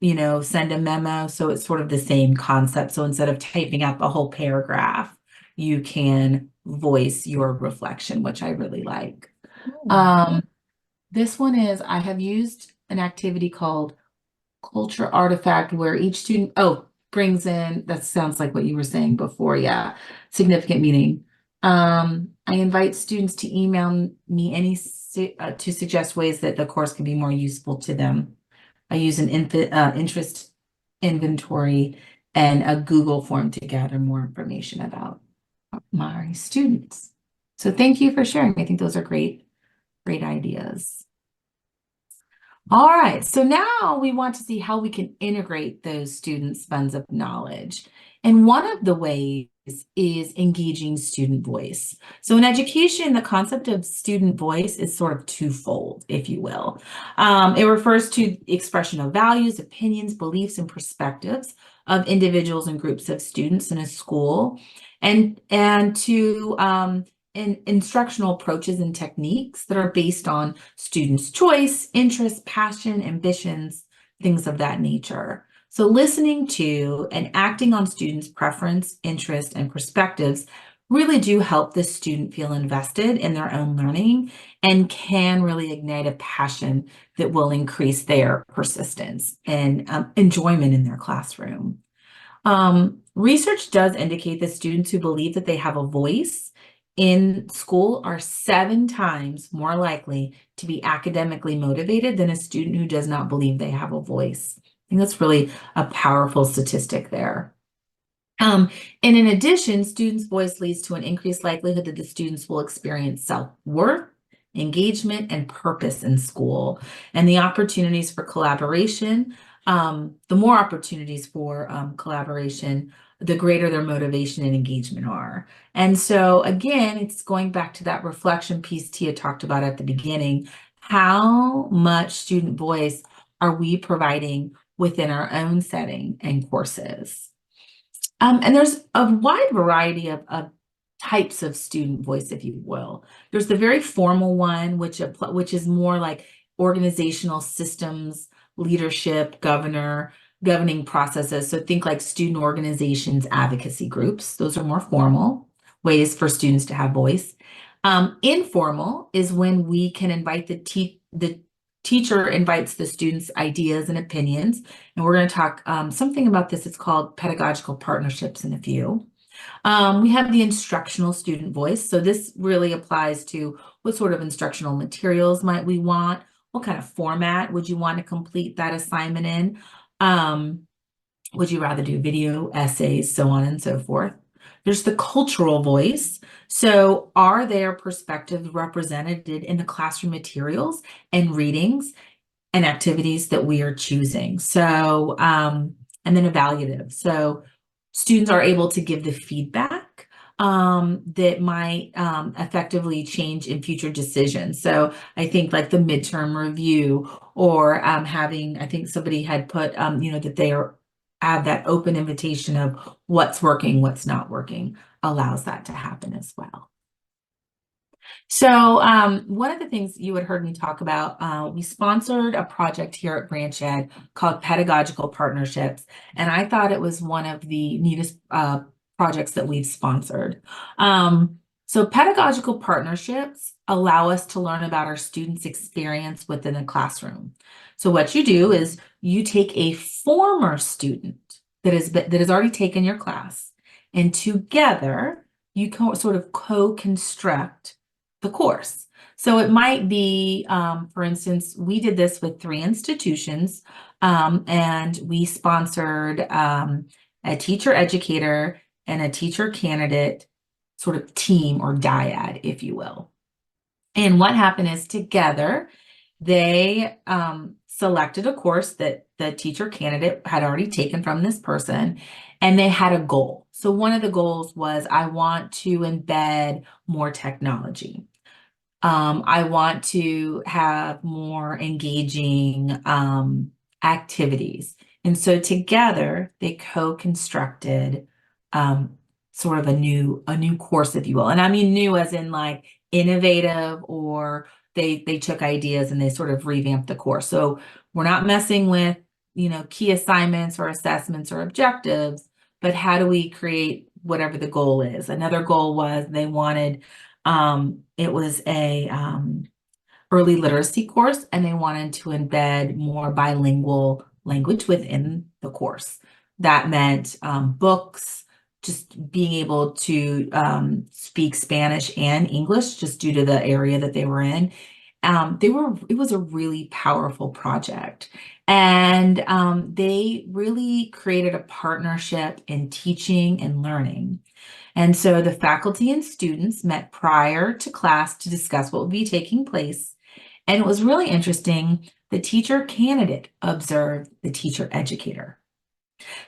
send a memo. So it's sort of the same concept. So instead of typing out the whole paragraph, you can voice your reflection, which I really like. This one is, I have used an activity called Culture Artifact, where each student, brings in, that sounds like what you were saying before. Yeah. Significant meaning. I invite students to email me to suggest ways that the course can be more useful to them. I use an interest inventory and a Google form to gather more information about my students. So thank you for sharing. I think those are great ideas. All right, so now we want to see how we can integrate those students' funds of knowledge. And one of the ways is engaging student voice. So in education, the concept of student voice is sort of twofold, if you will. It refers to expression of values, opinions, beliefs, and perspectives of individuals and groups of students in a school, and to instructional approaches and techniques that are based on students' choice, interest, passion, ambitions, things of that nature. So listening to and acting on students' preference, interest, and perspectives really do help the student feel invested in their own learning and can really ignite a passion that will increase their persistence and enjoyment in their classroom. Research does indicate that students who believe that they have a voice in school are 7 times more likely to be academically motivated than a student who does not believe they have a voice. I think that's really a powerful statistic there. And in addition, students' voice leads to an increased likelihood that the students will experience self-worth, engagement, and purpose in school. And the opportunities for collaboration, the more opportunities for collaboration, the greater their motivation and engagement are. And so again, it's going back to that reflection piece Tia talked about at the beginning. How much student voice are we providing within our own setting and courses? And there's a wide variety of types of student voice, if you will. There's the very formal one, which is more like organizational systems, leadership, governing processes. So think like student organizations, advocacy groups. Those are more formal ways for students to have voice. Informal is when we can invite the teacher invites the students' ideas and opinions. And we're going to talk something about this. It's called pedagogical partnerships in a few. We have the instructional student voice. So this really applies to what sort of instructional materials might we want? What kind of format would you want to complete that assignment in? Would you rather do video, essays, so on and so forth? There's the cultural voice. So are their perspectives represented in the classroom materials and readings and activities that we are choosing? So, and then evaluative. So students are able to give the feedback that might effectively change in future decisions. So I think like the midterm review or having, I think somebody had put, that they have that open invitation of what's working, what's not working, allows that to happen as well. So one of the things you had heard me talk about, we sponsored a project here at Branch Ed called Pedagogical Partnerships, and I thought it was one of the neatest projects that we've sponsored. So pedagogical partnerships allow us to learn about our students' experience within the classroom. So what you do is you take a former student that has already taken your class, and together you sort of co-construct the course. So it might be, for instance, we did this with 3 institutions, and we sponsored a teacher educator and a teacher candidate sort of team or dyad, if you will. And what happened is together, they selected a course that the teacher candidate had already taken from this person, and they had a goal. So one of the goals was, I want to embed more technology. I want to have more engaging activities. And so together they co-constructed sort of a new course, if you will. And I mean new as in like innovative, or they took ideas and they sort of revamped the course. So we're not messing with key assignments or assessments or objectives, but how do we create whatever the goal is? Another goal was they wanted, it was a early literacy course, and they wanted to embed more bilingual language within the course. That meant books, just being able to speak Spanish and English just due to the area that they were in. It was a really powerful project. And they really created a partnership in teaching and learning. And so the faculty and students met prior to class to discuss what would be taking place. And it was really interesting. The teacher candidate observed the teacher educator.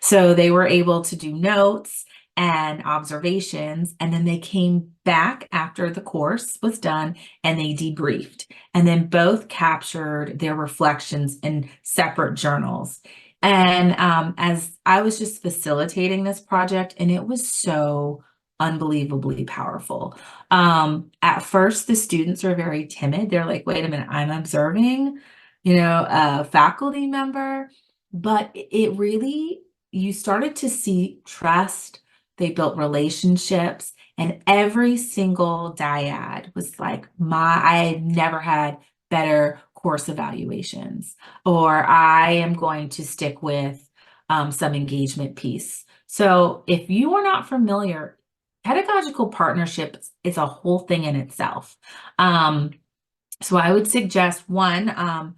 So they were able to do notes and observations, and then they came back after the course was done and they debriefed. And then both captured their reflections in separate journals. And as I was just facilitating this project, and it was so unbelievably powerful. At first, the students are very timid. They're like, wait a minute, I'm observing, a faculty member. But it really, you started to see trust. They built relationships, and every single dyad was like, I had never had better course evaluations, or I am going to stick with some engagement piece. So if you are not familiar, pedagogical partnership is a whole thing in itself. So I would suggest one,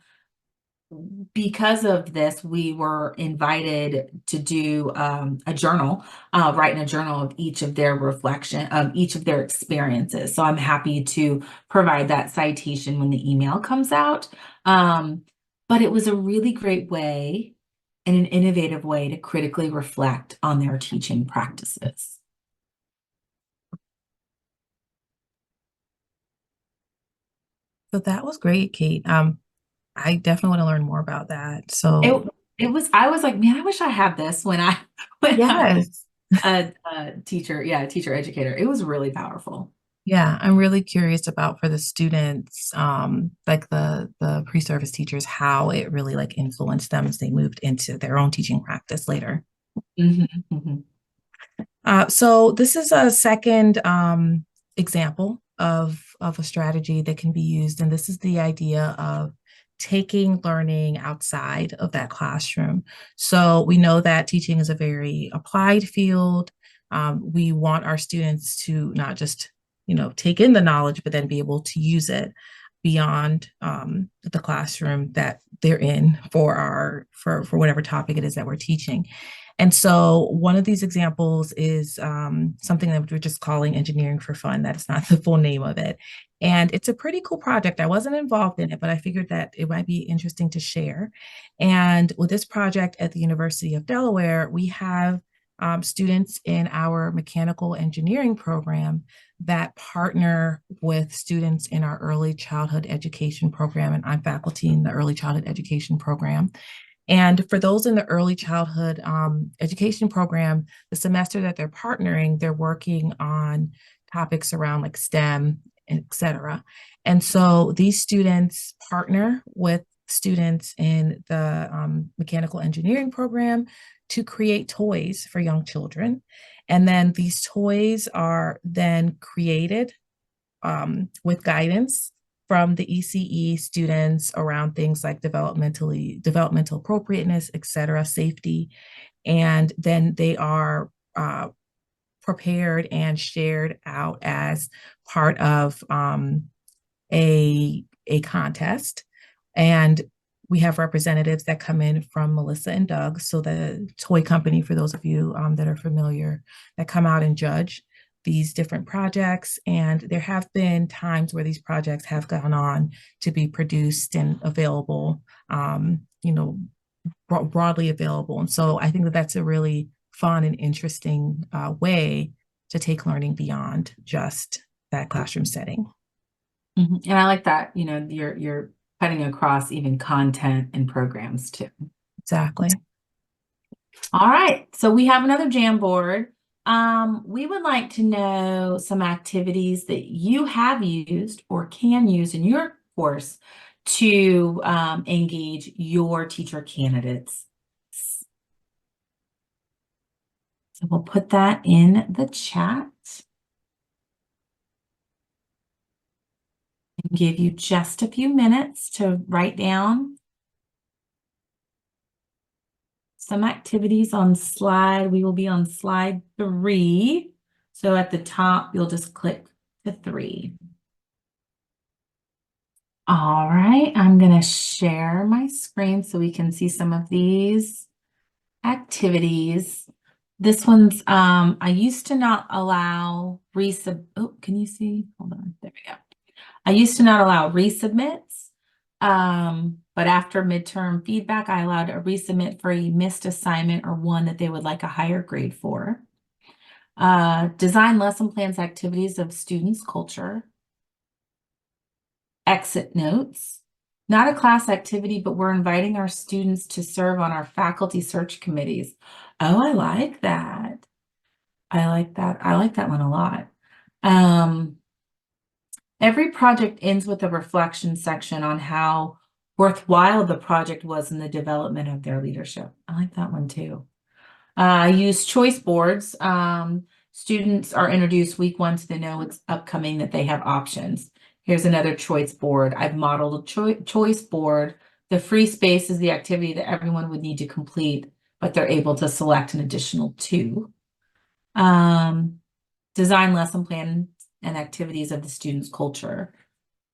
because of this, we were invited to do a journal, writing a journal of each of their each of their experiences. So I'm happy to provide that citation when the email comes out. But it was a really great way and an innovative way to critically reflect on their teaching practices. So that was great, Kate. I definitely want to learn more about that. So I was like, man, I wish I had this when I yes. was a teacher educator. It was really powerful. Yeah, I'm really curious about for the students, like the pre-service teachers, how it really like influenced them as they moved into their own teaching practice later. So this is a second example of a strategy that can be used, and this is the idea of taking learning outside of that classroom. So we know that teaching is a very applied field. We want our students to not just take in the knowledge, but then be able to use it beyond the classroom that they're in for whatever topic it is that we're teaching. And so one of these examples is something that we're just calling Engineering for Fun. That is not the full name of it. And it's a pretty cool project. I wasn't involved in it, but I figured that it might be interesting to share. And with this project at the University of Delaware, we have students in our mechanical engineering program that partner with students in our early childhood education program. And I'm faculty in the early childhood education program. And for those in the early childhood education program, the semester that they're partnering, they're working on topics around like STEM, et cetera. And so these students partner with students in the mechanical engineering program to create toys for young children. And then these toys are then created with guidance from the ECE students around things like developmental appropriateness, et cetera, safety. And then they are prepared and shared out as part of a contest. And we have representatives that come in from Melissa and Doug, so the toy company, for those of you that are familiar, that come out and judge these different projects. And there have been times where these projects have gone on to be produced and available, broadly available. And so I think that that's a really fun and interesting way to take learning beyond just that classroom setting. And I like that, you're cutting across even content and programs too. Exactly. All right, so we have another Jamboard. We would like to know some activities that you have used or can use in your course to engage your teacher candidates So we'll put that in the chat. And give you just a few minutes to write down some activities on slide. We will be on slide 3. So at the top, you'll just click to 3. All right, I'm going to share my screen so we can see some of these activities. This one's, I used to not allow oh, can you see? Hold on, there we go. I used to not allow resubmits, but after midterm feedback, I allowed a resubmit for a missed assignment or one that they would like a higher grade for. Design lesson plans, activities of students' culture. Exit notes. Not a class activity, but we're inviting our students to serve on our faculty search committees. Oh, I like that. I like that. I like that one a lot. Every project ends with a reflection section on how worthwhile the project was in the development of their leadership. I like that one too. I use choice boards. Students are introduced week 1 to know it's upcoming, that they have options. Here's another choice board. I've modeled a choice board. The free space is the activity that everyone would need to complete, but they're able to select an additional 2. Design lesson plan and activities of the students' culture.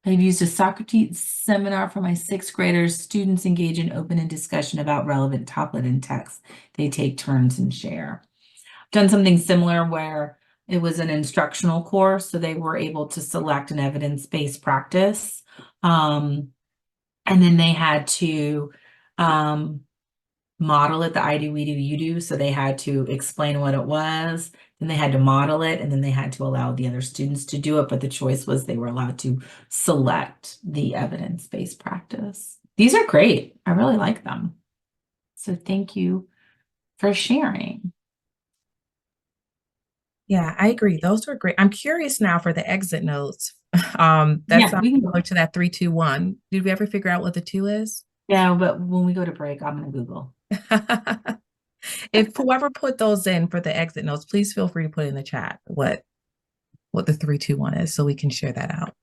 I've used a Socrates seminar for my 6th graders. Students engage in open and discussion about relevant topic and text. They take turns and share. I've done something similar where it was an instructional course, so they were able to select an evidence-based practice. And then they had to model it, the I do, we do, you do. So they had to explain what it was, then they had to model it, and then they had to allow the other students to do it. But the choice was they were allowed to select the evidence-based practice. These are great. I really like them. So thank you for sharing. Yeah, I agree. Those were great. I'm curious now for the exit notes. Yeah, That's we can similar to that 3, 2, 1. Did we ever figure out what the 2 is? Yeah, but when we go to break, I'm going to Google. If whoever put those in for the exit notes, please feel free to put in the chat what the 3, 2, 1 is so we can share that out.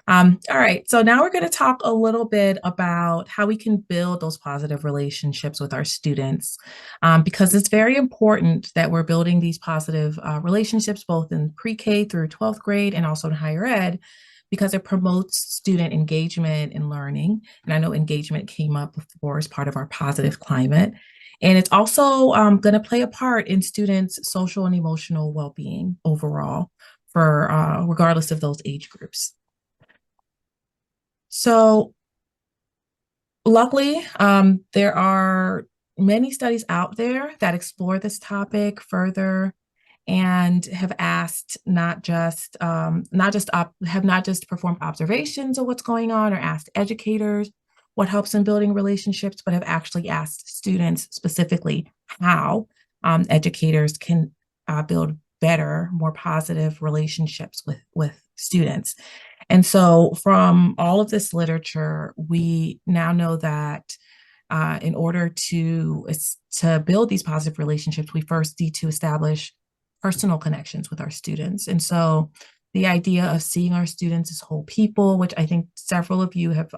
All right, so now we're going to talk a little bit about how we can build those positive relationships with our students, because it's very important that we're building these positive relationships both in pre-K through 12th grade and also in higher ed, because it promotes student engagement and learning. And I know engagement came up before as part of our positive climate. And it's also going to play a part in students' social and emotional well-being overall, for regardless of those age groups. So luckily, there are many studies out there that explore this topic further and have asked not just performed observations of what's going on or asked educators what helps in building relationships, but have actually asked students specifically how educators can build better, more positive relationships with students. And so from all of this literature, we now know that in order to build these positive relationships, we first need to establish personal connections with our students. And so the idea of seeing our students as whole people, which I think several of you have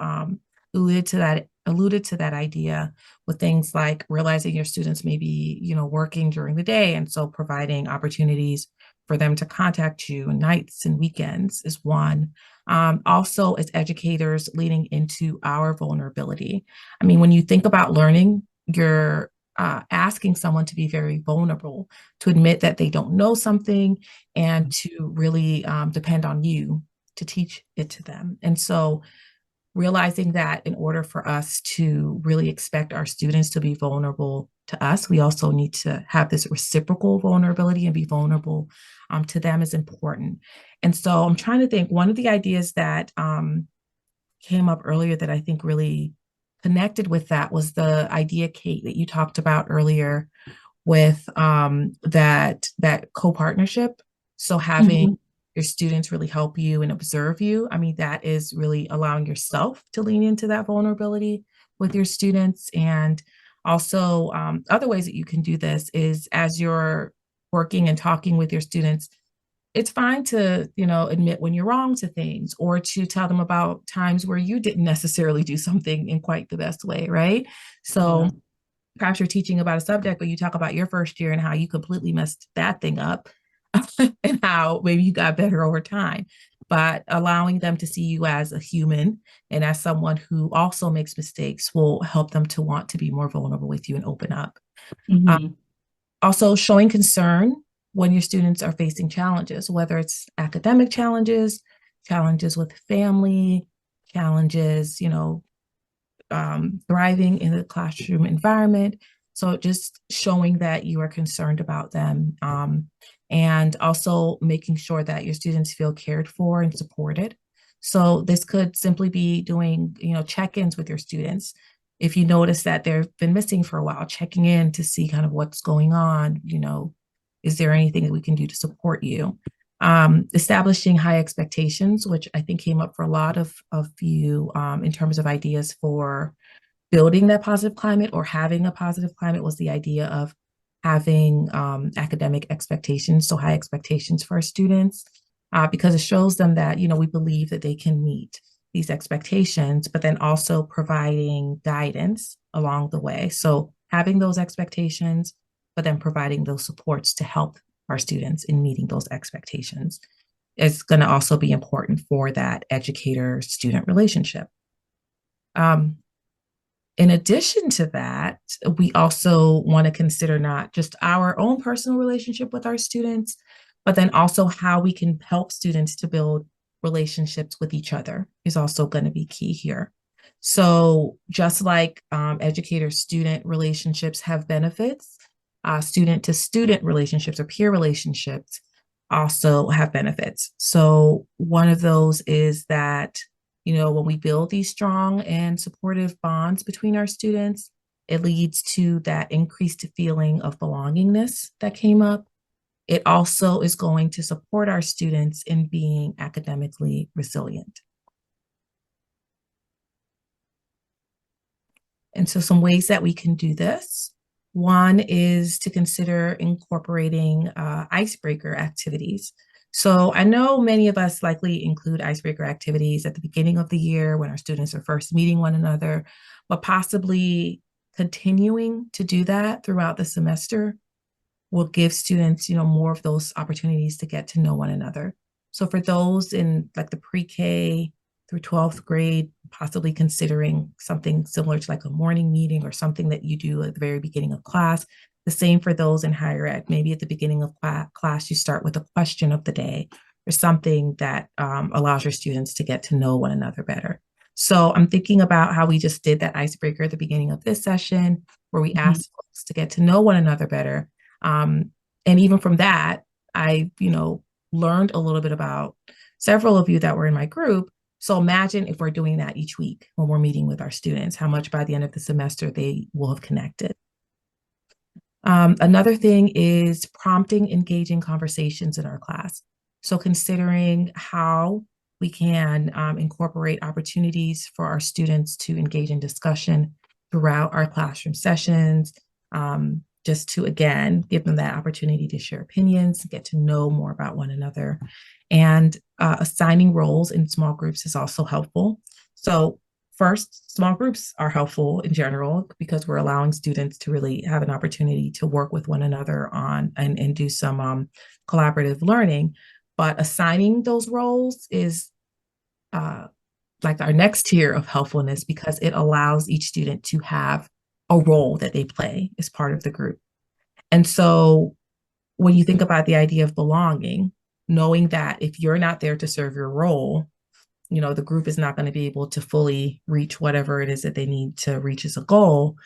alluded to that idea, with things like realizing your students may be, working during the day, and so providing opportunities for them to contact you nights and weekends is one. Also, as educators, leaning into our vulnerability. I mean, when you think about learning, you're asking someone to be very vulnerable, to admit that they don't know something, and to really depend on you to teach it to them. And so realizing that in order for us to really expect our students to be vulnerable to us, we also need to have this reciprocal vulnerability and be vulnerable to them is important. And so I'm trying to think, one of the ideas that came up earlier that I think really connected with that was the idea, Kate, that you talked about earlier with that co-partnership. So having your students really help you and observe you. I mean, that is really allowing yourself to lean into that vulnerability with your students. And also other ways that you can do this is as you're working and talking with your students, it's fine to, admit when you're wrong to things, or to tell them about times where you didn't necessarily do something in quite the best way, right? So perhaps you're teaching about a subject, but you talk about your first year and how you completely messed that thing up and how maybe you got better over time. But allowing them to see you as a human and as someone who also makes mistakes will help them to want to be more vulnerable with you and open up. Also, showing concern when your students are facing challenges, whether it's academic challenges, challenges with family, challenges, thriving in the classroom environment. So just showing that you are concerned about them, and also making sure that your students feel cared for and supported. So this could simply be doing, check-ins with your students. If you notice that they've been missing for a while, checking in to see kind of what's going on, is there anything that we can do to support you? Establishing high expectations, which I think came up for a lot of you in terms of ideas for building that positive climate or having a positive climate, was the idea of having academic expectations, so high expectations for our students, because it shows them that, we believe that they can meet these expectations, but then also providing guidance along the way. So having those expectations, but then providing those supports to help our students in meeting those expectations is going to also be important for that educator-student relationship. In addition to that, we also want to consider not just our own personal relationship with our students, but then also how we can help students to build relationships with each other is also going to be key here. So just like educator-student relationships have benefits, student-to-student relationships or peer relationships also have benefits. So one of those is that, when we build these strong and supportive bonds between our students, it leads to that increased feeling of belongingness that came up. It also is going to support our students in being academically resilient. And so some ways that we can do this. One is to consider incorporating icebreaker activities. So I know many of us likely include icebreaker activities at the beginning of the year when our students are first meeting one another, but possibly continuing to do that throughout the semester will give students, more of those opportunities to get to know one another. So for those in like the pre-K through 12th grade, possibly considering something similar to like a morning meeting or something that you do at the very beginning of class. The same for those in higher ed. Maybe at the beginning of class, you start with a question of the day or something that allows your students to get to know one another better. So I'm thinking about how we just did that icebreaker at the beginning of this session, where we asked folks to get to know one another better. And even from that, I, learned a little bit about several of you that were in my group. So imagine if we're doing that each week when we're meeting with our students, how much by the end of the semester they will have connected. Another thing is prompting engaging conversations in our class. So considering how we can incorporate opportunities for our students to engage in discussion throughout our classroom sessions, just to, again, give them that opportunity to share opinions, get to know more about one another. And assigning roles in small groups is also helpful. So first, small groups are helpful in general because we're allowing students to really have an opportunity to work with one another on and do some collaborative learning. But assigning those roles is like our next tier of helpfulness because it allows each student to have a role that they play as part of the group. And so when you think about the idea of belonging, knowing that if you're not there to serve your role, the group is not going to be able to fully reach whatever it is that they need to reach as a goal,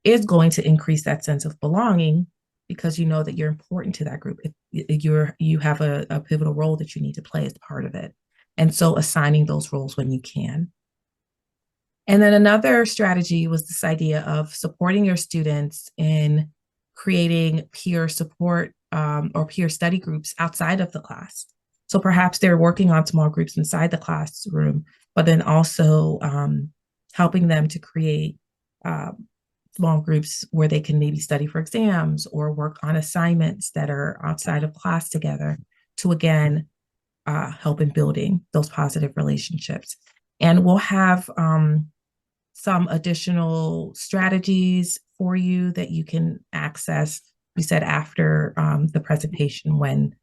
is going to increase that sense of belonging because you know that you're important to that group. You have a pivotal role that you need to play as part of it. And so assigning those roles when you can. And then another strategy was this idea of supporting your students in creating peer support or peer study groups outside of the class. So perhaps they're working on small groups inside the classroom, but then also helping them to create small groups where they can maybe study for exams or work on assignments that are outside of class together to again help in building those positive relationships. And we'll have some additional strategies for you that you can access. We said after the presentation when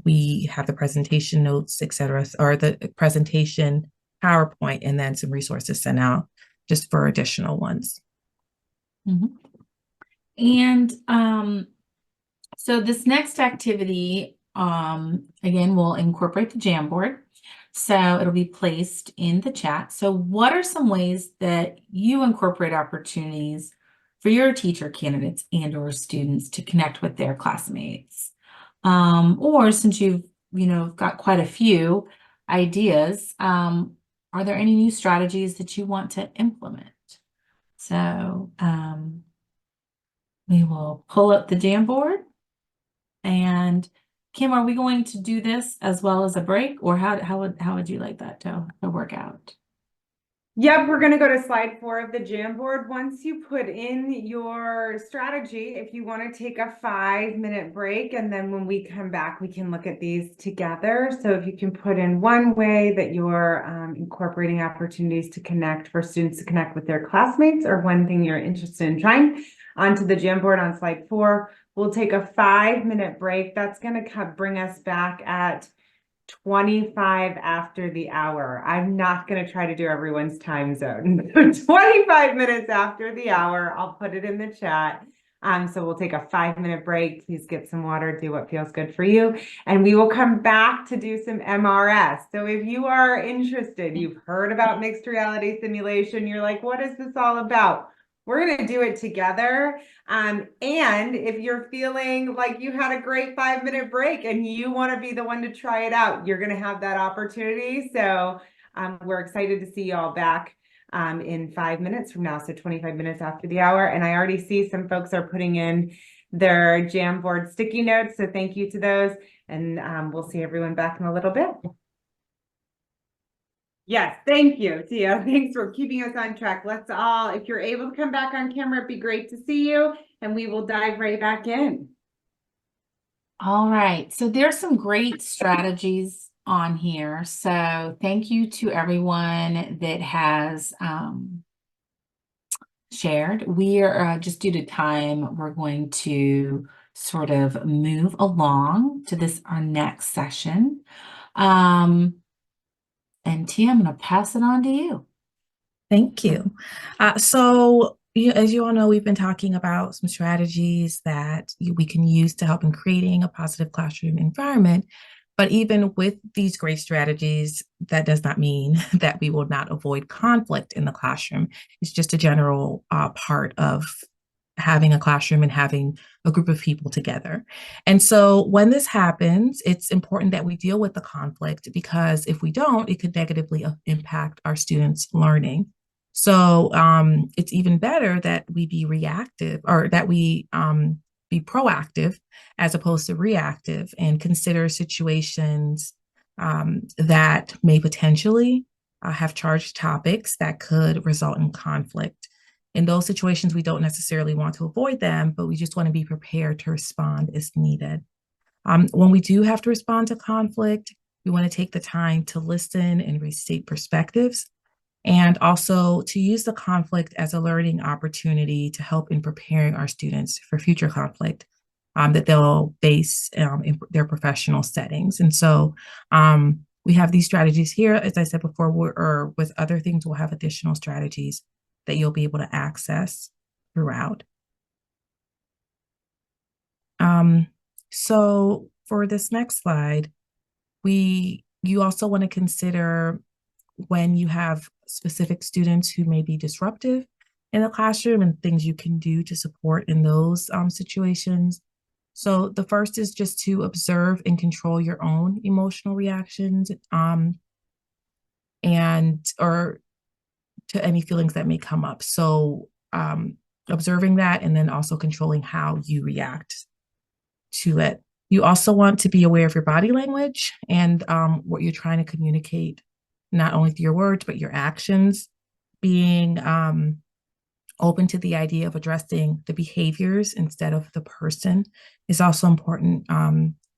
we have the presentation notes, et cetera, or the presentation PowerPoint, and then some resources sent out just for additional ones. Mm-hmm. And so this next activity, again, will incorporate the Jamboard. So it'll be placed in the chat. So what are some ways that you incorporate opportunities for your teacher candidates and or students to connect with their classmates? Or since you've, got quite a few ideas, are there any new strategies that you want to implement? So we will pull up the Jamboard. And Kim, are we going to do this as well as a break, or how would you like that to work out? Yep, we're going to go to slide 4 of the Jamboard. Once you put in your strategy, if you want to take a 5-minute break, and then when we come back, we can look at these together. So if you can put in one way that you're incorporating opportunities to connect for students to connect with their classmates, or one thing you're interested in trying, onto the Jamboard on slide 4. We'll take a 5-minute break. That's going to bring us back at 25 after the hour. I'm not going to try to do everyone's time zone. 25 minutes after the hour. I'll put it in the chat. So we'll take a 5-minute break. Please get some water, do what feels good for you. And we will come back to do some MRS. So if you are interested, you've heard about mixed reality simulation, you're like, what is this all about? We're going to do it together. And if you're feeling like you had a great 5-minute break and you want to be the one to try it out, you're going to have that opportunity. So we're excited to see you all back in 5 minutes from now. So 25 minutes after the hour. And I already see some folks are putting in their Jamboard sticky notes. So thank you to those. And we'll see everyone back in a little bit. Yes, thank you, Tia. Thanks for keeping us on track. Let's all, if you're able to come back on camera, it'd be great to see you, and we will dive right back in. All right, so there's some great strategies on here. So thank you to everyone that has shared. We are just due to time, we're going to sort of move along to this, our next session. And Tia, I'm going to pass it on to you. Thank you. So as you all know, we've been talking about some strategies that we can use to help in creating a positive classroom environment. But even with these great strategies, that does not mean that we will not avoid conflict in the classroom. It's just a general part of having a classroom and having a group of people together. And so when this happens, it's important that we deal with the conflict, because if we don't, it could negatively impact our students' learning. So it's even better that we be reactive, or that we be proactive as opposed to reactive, and consider situations that may potentially have charged topics that could result in conflict. In those situations, we don't necessarily want to avoid them, but we just want to be prepared to respond as needed. When we do have to respond to conflict, we want to take the time to listen and restate perspectives, and also to use the conflict as a learning opportunity to help in preparing our students for future conflict that they'll face in their professional settings. And so we have these strategies here. As I said before, or with other things, we'll have additional strategies that you'll be able to access throughout. So for this next slide, you also want to consider when you have specific students who may be disruptive in the classroom and things you can do to support in those situations. So the first is just to observe and control your own emotional reactions or to any feelings that may come up. So observing that, and then also controlling how you react to it. You also want to be aware of your body language and what you're trying to communicate, not only through your words, but your actions, being open to the idea of addressing the behaviors instead of the person is also important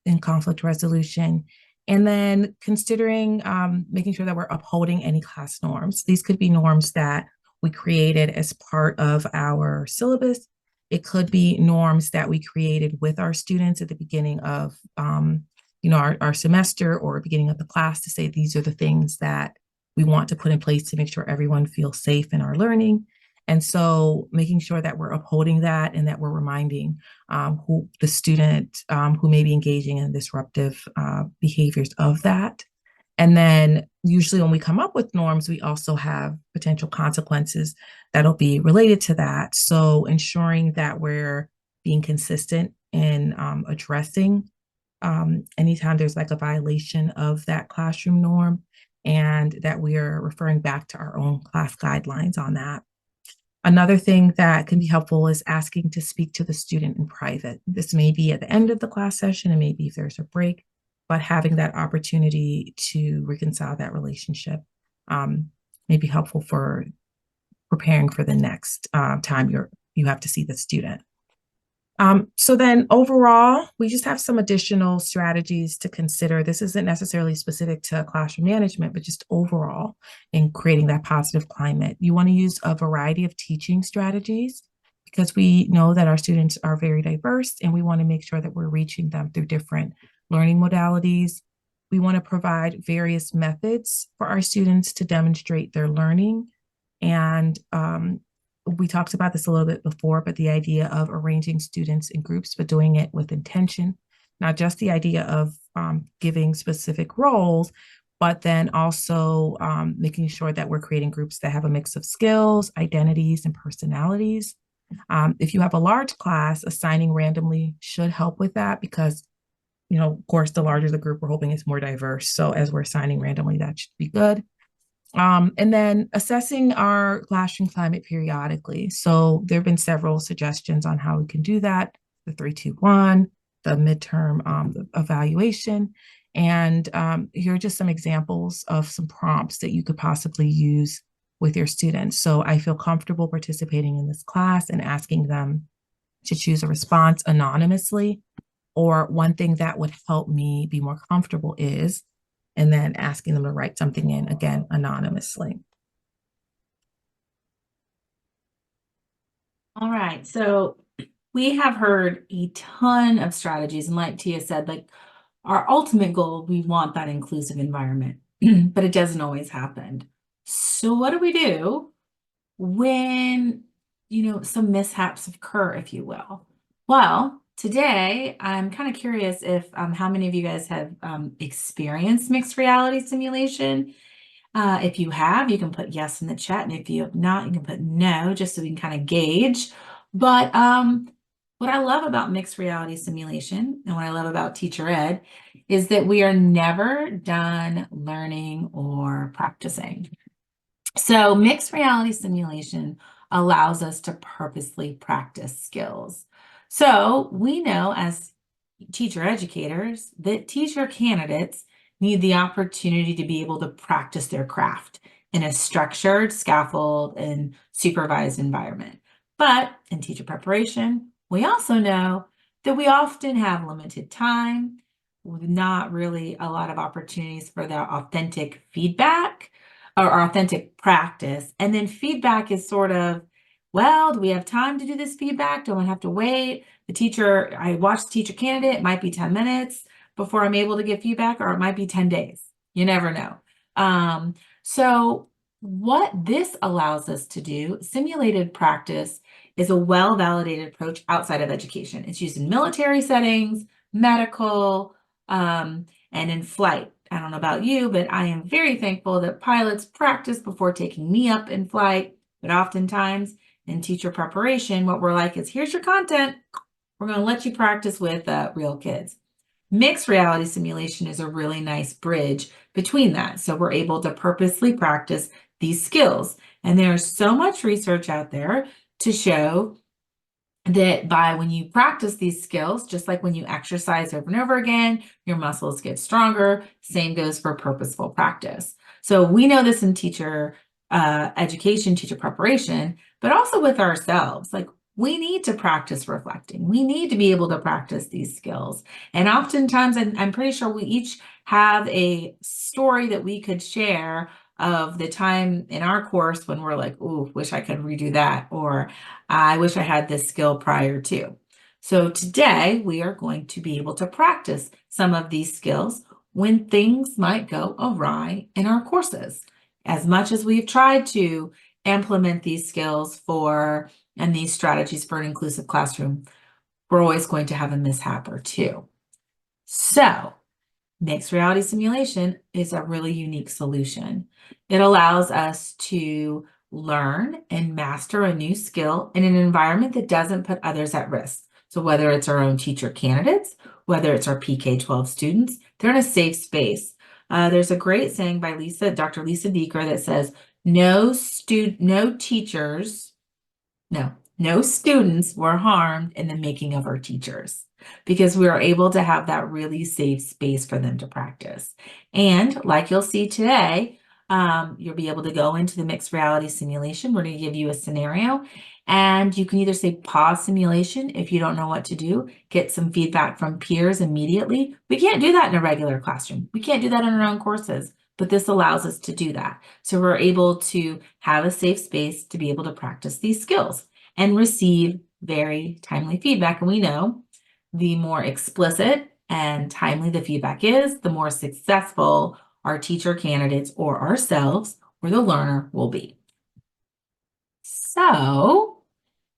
in conflict resolution. And then considering making sure that we're upholding any class norms. These could be norms that we created as part of our syllabus. It could be norms that we created with our students at the beginning of our semester or beginning of the class to say these are the things that we want to put in place to make sure everyone feels safe in our learning. And so making sure that we're upholding that and that we're reminding who the student who may be engaging in disruptive behaviors of that. And then usually when we come up with norms, we also have potential consequences that'll be related to that. So ensuring that we're being consistent in addressing anytime there's like a violation of that classroom norm, and that we are referring back to our own class guidelines on that. Another thing that can be helpful is asking to speak to the student in private. This may be at the end of the class session, and maybe if there's a break, but having that opportunity to reconcile that relationship may be helpful for preparing for the next time you have to see the student. So then overall, we just have some additional strategies to consider. This isn't necessarily specific to classroom management, but just overall in creating that positive climate. You want to use a variety of teaching strategies because we know that our students are very diverse and we want to make sure that we're reaching them through different learning modalities. We want to provide various methods for our students to demonstrate their learning. And we talked about this a little bit before, but the idea of arranging students in groups, but doing it with intention, not just the idea of giving specific roles, but then also making sure that we're creating groups that have a mix of skills, identities, and personalities. If you have a large class, assigning randomly should help with that because, of course, the larger the group, we're hoping it's more diverse. So as we're assigning randomly, that should be good. And then assessing our classroom climate periodically. So there have been several suggestions on how we can do that. The 3-2-1, the midterm evaluation. And here are just some examples of some prompts that you could possibly use with your students. So I feel comfortable participating in this class and asking them to choose a response anonymously. Or one thing that would help me be more comfortable is, and then asking them to write something in, again, anonymously. All right, so we have heard a ton of strategies, and like Tia said, like our ultimate goal, we want that inclusive environment, but it doesn't always happen. So what do we do when, some mishaps occur, if you will? Well, today I'm kind of curious if how many of you guys have experienced mixed reality simulation. If you have, you can put yes in the chat, and if you have not, you can put no, just so we can kind of gauge. But what I love about mixed reality simulation and what I love about teacher ed is that we are never done learning or practicing. So mixed reality simulation allows us to purposely practice skills. So we know as teacher educators that teacher candidates need the opportunity to be able to practice their craft in a structured, scaffold, and supervised environment. But in teacher preparation, we also know that we often have limited time, with not really a lot of opportunities for their authentic feedback or authentic practice. And then feedback is sort of, well, do we have time to do this feedback? Do I have to wait? I watch the teacher candidate, it might be 10 minutes before I'm able to give feedback, or it might be 10 days. You never know. So what this allows us to do, simulated practice, is a well-validated approach outside of education. It's used in military settings, medical, and in flight. I don't know about you, but I am very thankful that pilots practice before taking me up in flight. But oftentimes in teacher preparation, what we're like is, here's your content. We're going to let you practice with real kids. Mixed reality simulation is a really nice bridge between that. So we're able to purposely practice these skills. And there's so much research out there to show that when you practice these skills, just like when you exercise over and over again, your muscles get stronger. Same goes for purposeful practice. So we know this in teacher education, teacher preparation, but also with ourselves. Like, we need to practice reflecting. We need to be able to practice these skills. And oftentimes, I'm pretty sure we each have a story that we could share of the time in our course when we're like, "Ooh, wish I could redo that," or "I wish I had this skill prior to." So today we are going to be able to practice some of these skills when things might go awry in our courses. As much as we've tried to implement these skills and these strategies for an inclusive classroom, we're always going to have a mishap or two. So mixed reality simulation is a really unique solution. It allows us to learn and master a new skill in an environment that doesn't put others at risk. So whether it's our own teacher candidates, whether it's our PK-12 students, they're in a safe space. There's a great saying by Dr. Lisa Beaker that says, no students were harmed in the making of our teachers, because we are able to have that really safe space for them to practice. And like you'll see today, you'll be able to go into the mixed reality simulation. We're going to give you a scenario, and you can either say pause simulation if you don't know what to do, get some feedback from peers immediately. We can't do that in a regular classroom. We can't do that in our own courses, but this allows us to do that. So we're able to have a safe space to be able to practice these skills and receive very timely feedback. And we know the more explicit and timely the feedback is, the more successful our teacher candidates or ourselves or the learner will be. So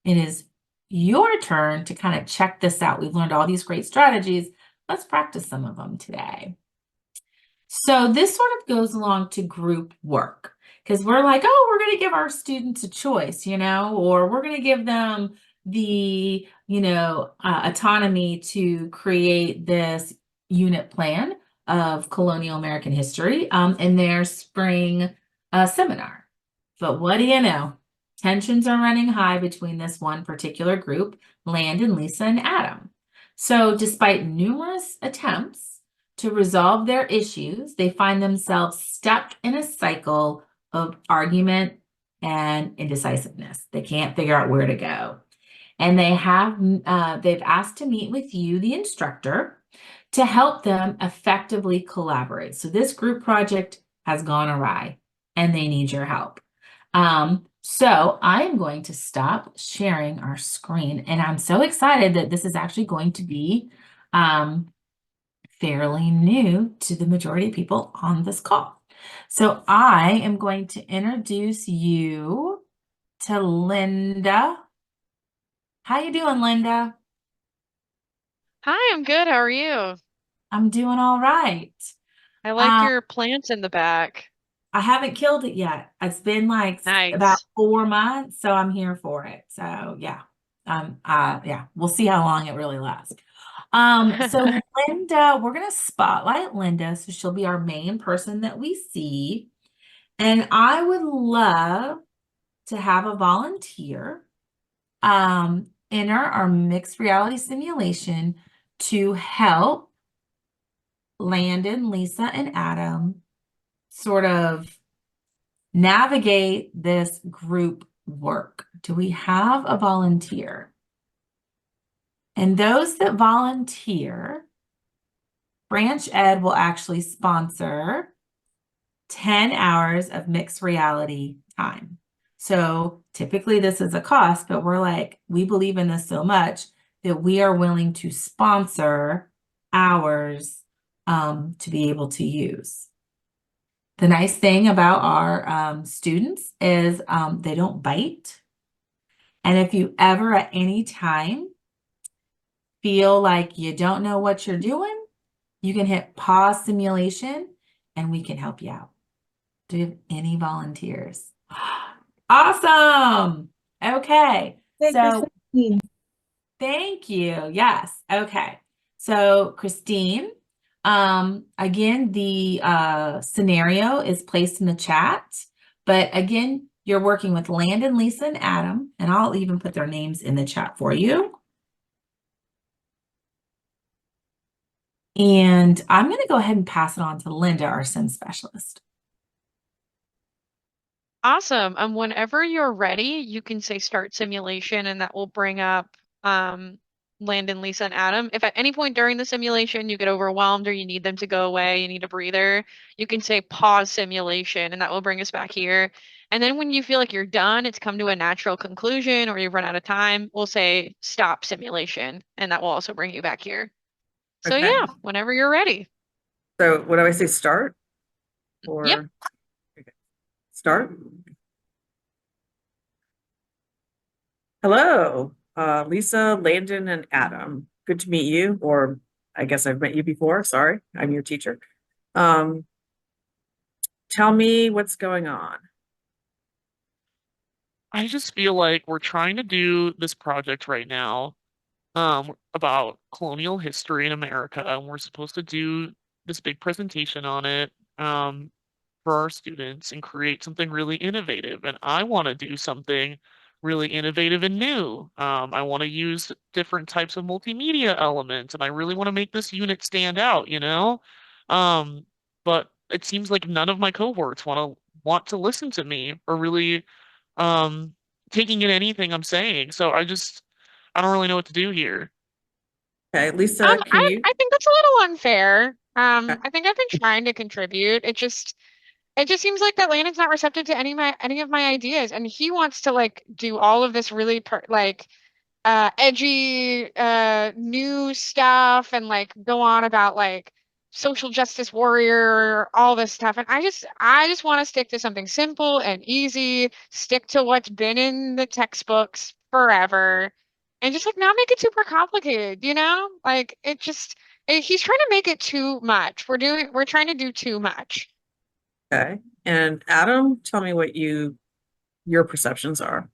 it is your turn to kind of check this out. We've learned all these great strategies. Let's practice some of them today. So this sort of goes along to group work, because we're like, oh, we're going to give our students a choice, or we're going to give them the, autonomy to create this unit plan of colonial American history in their spring seminar. But what do you know? Tensions are running high between this one particular group, Landon, Lisa, and Adam. So despite numerous attempts to resolve their issues, they find themselves stuck in a cycle of argument and indecisiveness. They can't figure out where to go. And they've asked to meet with you, the instructor, to help them effectively collaborate. So this group project has gone awry and they need your help. So I am going to stop sharing our screen, and I'm so excited that this is actually going to be fairly new to the majority of people on this call. So I am going to introduce you to Linda. How you doing, Linda? Hi, I'm good. How are you? I'm doing all right. I like your plants in the back. I haven't killed it yet. It's been like about Nice. 4 months, so I'm here for it. So yeah. We'll see how long it really lasts. So Linda, we're gonna spotlight Linda, so she'll be our main person that we see. And I would love to have a volunteer enter our mixed reality simulation to help Landon, Lisa, and Adam sort of navigate this group work. Do we have a volunteer? And those that volunteer, Branch Ed will actually sponsor 10 hours of mixed reality time. So typically this is a cost, but we're like, we believe in this so much that we are willing to sponsor hours to be able to use. The nice thing about our students is they don't bite. And if you ever at any time feel like you don't know what you're doing, you can hit pause simulation and we can help you out. Do you have any volunteers? Awesome. Okay. So thank you. Yes. Okay. So Christine, again, the scenario is placed in the chat, but again, you're working with Landon, Lisa, and Adam, and I'll even put their names in the chat for you. And I'm going to go ahead and pass it on to Linda, our SIM specialist. Awesome. Whenever you're ready, you can say start simulation, and that will bring up Landon, Lisa, and Adam. If at any point during the simulation you get overwhelmed or you need them to go away, you need a breather, you can say pause simulation, and that will bring us back here. And then when you feel like you're done, it's come to a natural conclusion or you've run out of time, we'll say stop simulation, and that will also bring you back here. So Okay. yeah, whenever you're ready. So what do I say, start? Yep. Or okay. Start? Hello, Lisa, Landon, and Adam. Good to meet you, or I guess I've met you before. Sorry, I'm your teacher. Tell me what's going on. I just feel like we're trying to do this project right now, about colonial history in America, and we're supposed to do this big presentation on it, for our students and create something really innovative. And I want to do something really innovative and new. I want to use different types of multimedia elements, and I really want to make this unit stand out, you know? Um, but it seems like none of my cohorts want to listen to me or really um taking in anything I'm saying. So I don't really know what to do here. Okay, Lisa, can I you? I think that's a little unfair. uh, I think I've been trying to contribute. It just seems like that Landon's not receptive to any of my ideas, and he wants to like do all of this really edgy new stuff and like go on about like social justice warrior, all this stuff. And I just want to stick to something simple and easy, stick to what's been in the textbooks forever, and just like not make it super complicated, you know? Like he's trying to make it too much. We're trying to do too much. Okay, and Adam, tell me what your perceptions are.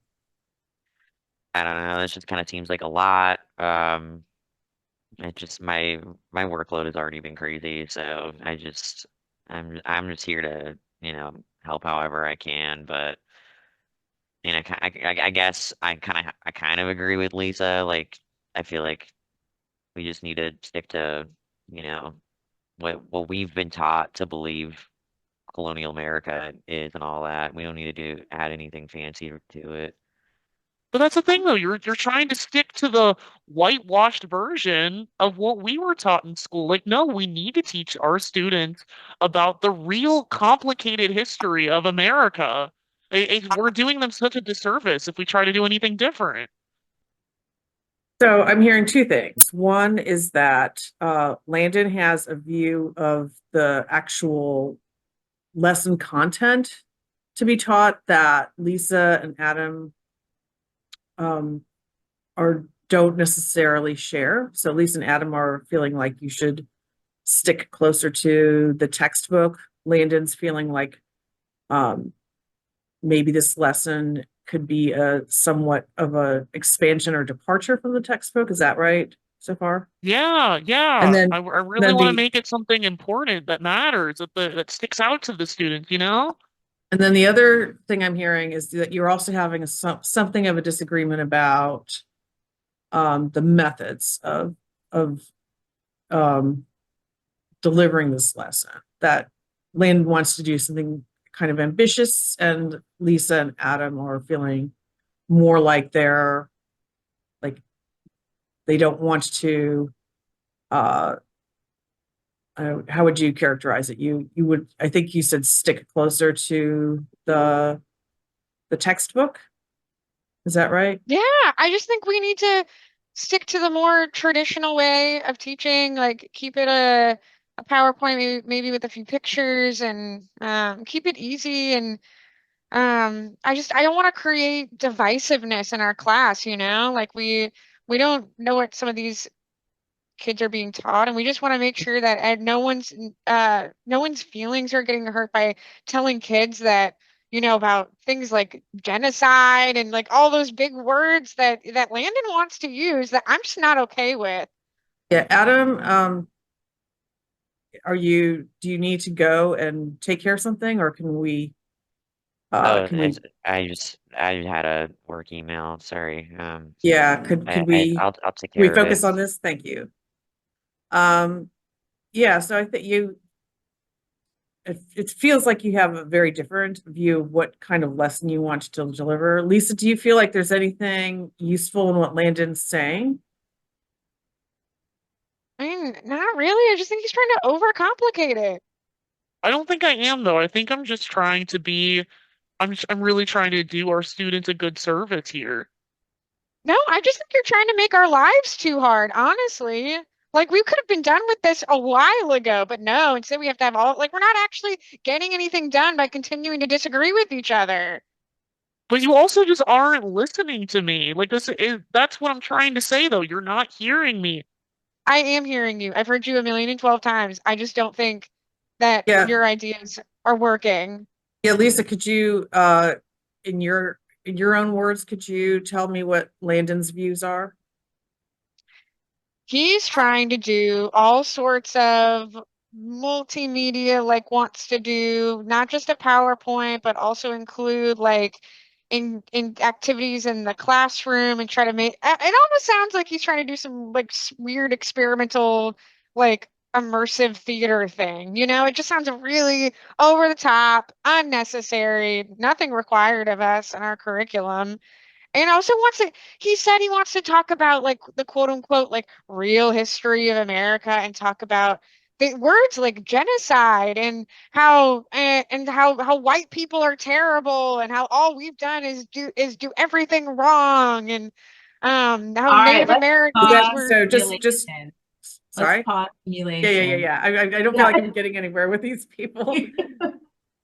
I don't know. This just kind of seems like a lot. It just my workload has already been crazy, so I'm just here to, help however I can. But I guess I kind of agree with Lisa. Like, I feel like we just need to stick to, you know, what we've been taught to believe colonial America is and all that. We don't need to add anything fancy to it. But that's the thing though, you're trying to stick to the whitewashed version of what we were taught in school. Like, no, we need to teach our students about the real complicated history of America. We're doing them such a disservice if we try to do anything different. So I'm hearing two things. One is that Landon has a view of the actual lesson content to be taught that Lisa and Adam are don't necessarily share. So Lisa and Adam are feeling like you should stick closer to the textbook. Landon's feeling like maybe this lesson could be a somewhat of a expansion or departure from the textbook. Is that right so far? Yeah, And yeah. then I really then want to the make it something important that matters, that sticks out to the students, you know? and then the other thing I'm hearing is that you're also having something of a disagreement about the methods of um, delivering this lesson. That Landon wants to do something kind of ambitious, and Lisa and Adam are feeling more like like they don't want to. How would you characterize it? You would, I think you said, stick closer to the textbook. Is that right? Yeah, I just think we need to stick to the more traditional way of teaching, like keep it a PowerPoint, maybe with a few pictures, and keep it easy. And I don't want to create divisiveness in our class, you know? Like we don't know what some of these kids are being taught, and we just want to make sure that no one's feelings are getting hurt by telling kids that about things like genocide and like all those big words that Landon wants to use that I'm just not okay with. Yeah, Adam, do you need to go and take care of something, or Oh, can we, I had a work email. Sorry. yeah, could I'll take can we care of focus it. on this? Thank you. Yeah, so I think it feels like you have a very different view of what kind of lesson you want to deliver. Lisa, do you feel like there's anything useful in what Landon's saying? I mean, not really. I just think he's trying to overcomplicate it. I don't think I am though. I think I'm just trying to be I'm really trying to do our students a good service here. No, I just think you're trying to make our lives too hard, honestly. Like we could have been done with this a while ago, but no, instead we have to have all like we're not actually getting anything done by continuing to disagree with each other. But you also just aren't listening to me. Like that's what I'm trying to say though. You're not hearing me. I am hearing you. I've heard you 1,012 times. I just don't think that Yeah. your ideas are working. Yeah, Lisa, could you, in your own words, could you tell me what Landon's views are? He's trying to do all sorts of multimedia, like wants to do not just a PowerPoint, but also include like in activities in the classroom and try to make it almost sounds like he's trying to do some like weird experimental like immersive theater thing. You know, it just sounds really over the top, unnecessary, nothing required of us in our curriculum. And also wants to, he said he wants to talk about like the quote unquote like real history of America and talk about the words like genocide and how white people are terrible and how all we've done is do everything wrong and how All right, Native let's Is Americans that pause were so? Just simulation. Let's sorry. pause Yeah, yeah, yeah, simulation. yeah. I don't feel like I'm getting anywhere with these people.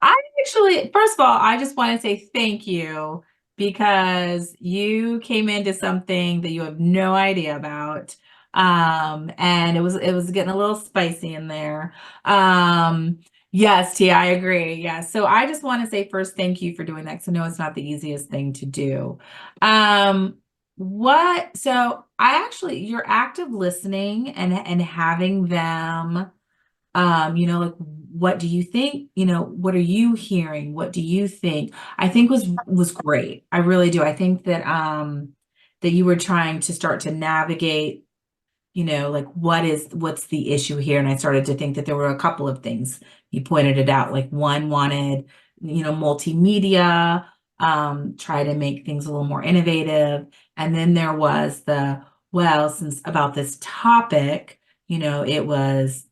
I actually, first of all, I just want to say thank you because you came into something that you have no idea about. And it was getting a little spicy in there. Yes, T, I agree. Yes. So I just want to say first, thank you for doing that because I know it's not the easiest thing to do. So I actually, your active listening and having them like what do you think? What are you hearing? What do you think? I think was great. I really do. I think that you were trying to start to navigate, like what's the issue here? And I started to think that there were a couple of things. You pointed it out. Like one wanted, multimedia, try to make things a little more innovative. And then there was since about this topic, it was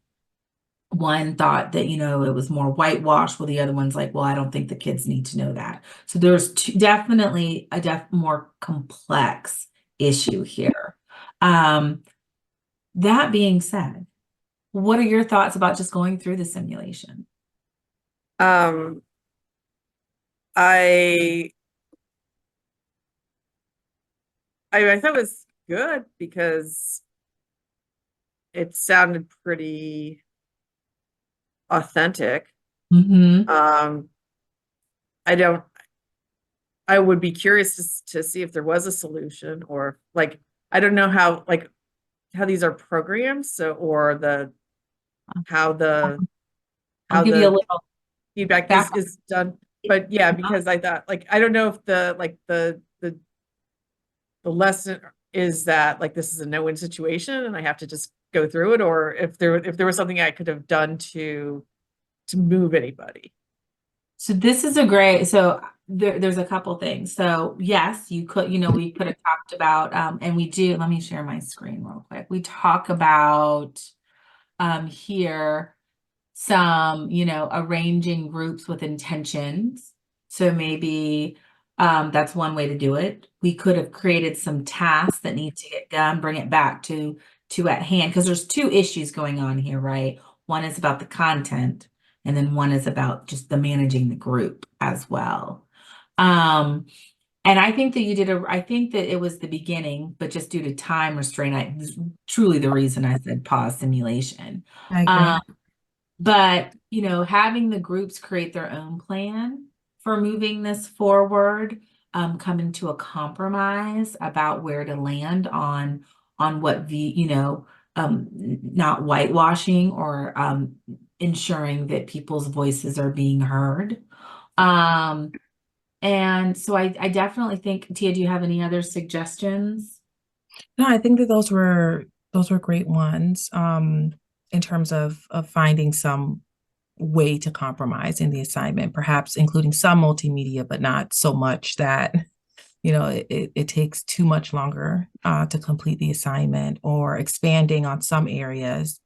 one thought that it was more whitewash, while the other one's like, well, I don't think the kids need to know that. So there's definitely a more complex issue here. That being said, what are your thoughts about just going through the simulation? Um, I I thought it was good because it sounded pretty authentic. Mm-hmm. I would be curious to see if there was a solution or like I don't know how these are programmed, so or how the I'll how give you a the little feedback back. is done. But yeah, because I thought I don't know if the lesson is that like this is a no-win situation and I have to just go through it, or if there was something I could have done to move anybody. So there's a couple things. So yes, we could have talked about, and we do, let me share my screen real quick. We talk about here some, arranging groups with intentions. So maybe that's one way to do it. We could have created some tasks that need to get done, bring it back to at hand, because there's two issues going on here, right? One is about the content, and then one is about just the managing the group as well. And I think that I think that it was the beginning, but just due to time restraint, this is truly the reason I said pause simulation. I agree. But, having the groups create their own plan for moving this forward, coming to a compromise about where to land on what not whitewashing or ensuring that people's voices are being heard. And so I definitely think, Tia, do you have any other suggestions? No, I think that those were great ones. In terms of finding some way to compromise in the assignment, perhaps including some multimedia, but not so much that it takes too much longer to complete the assignment, or expanding on some areas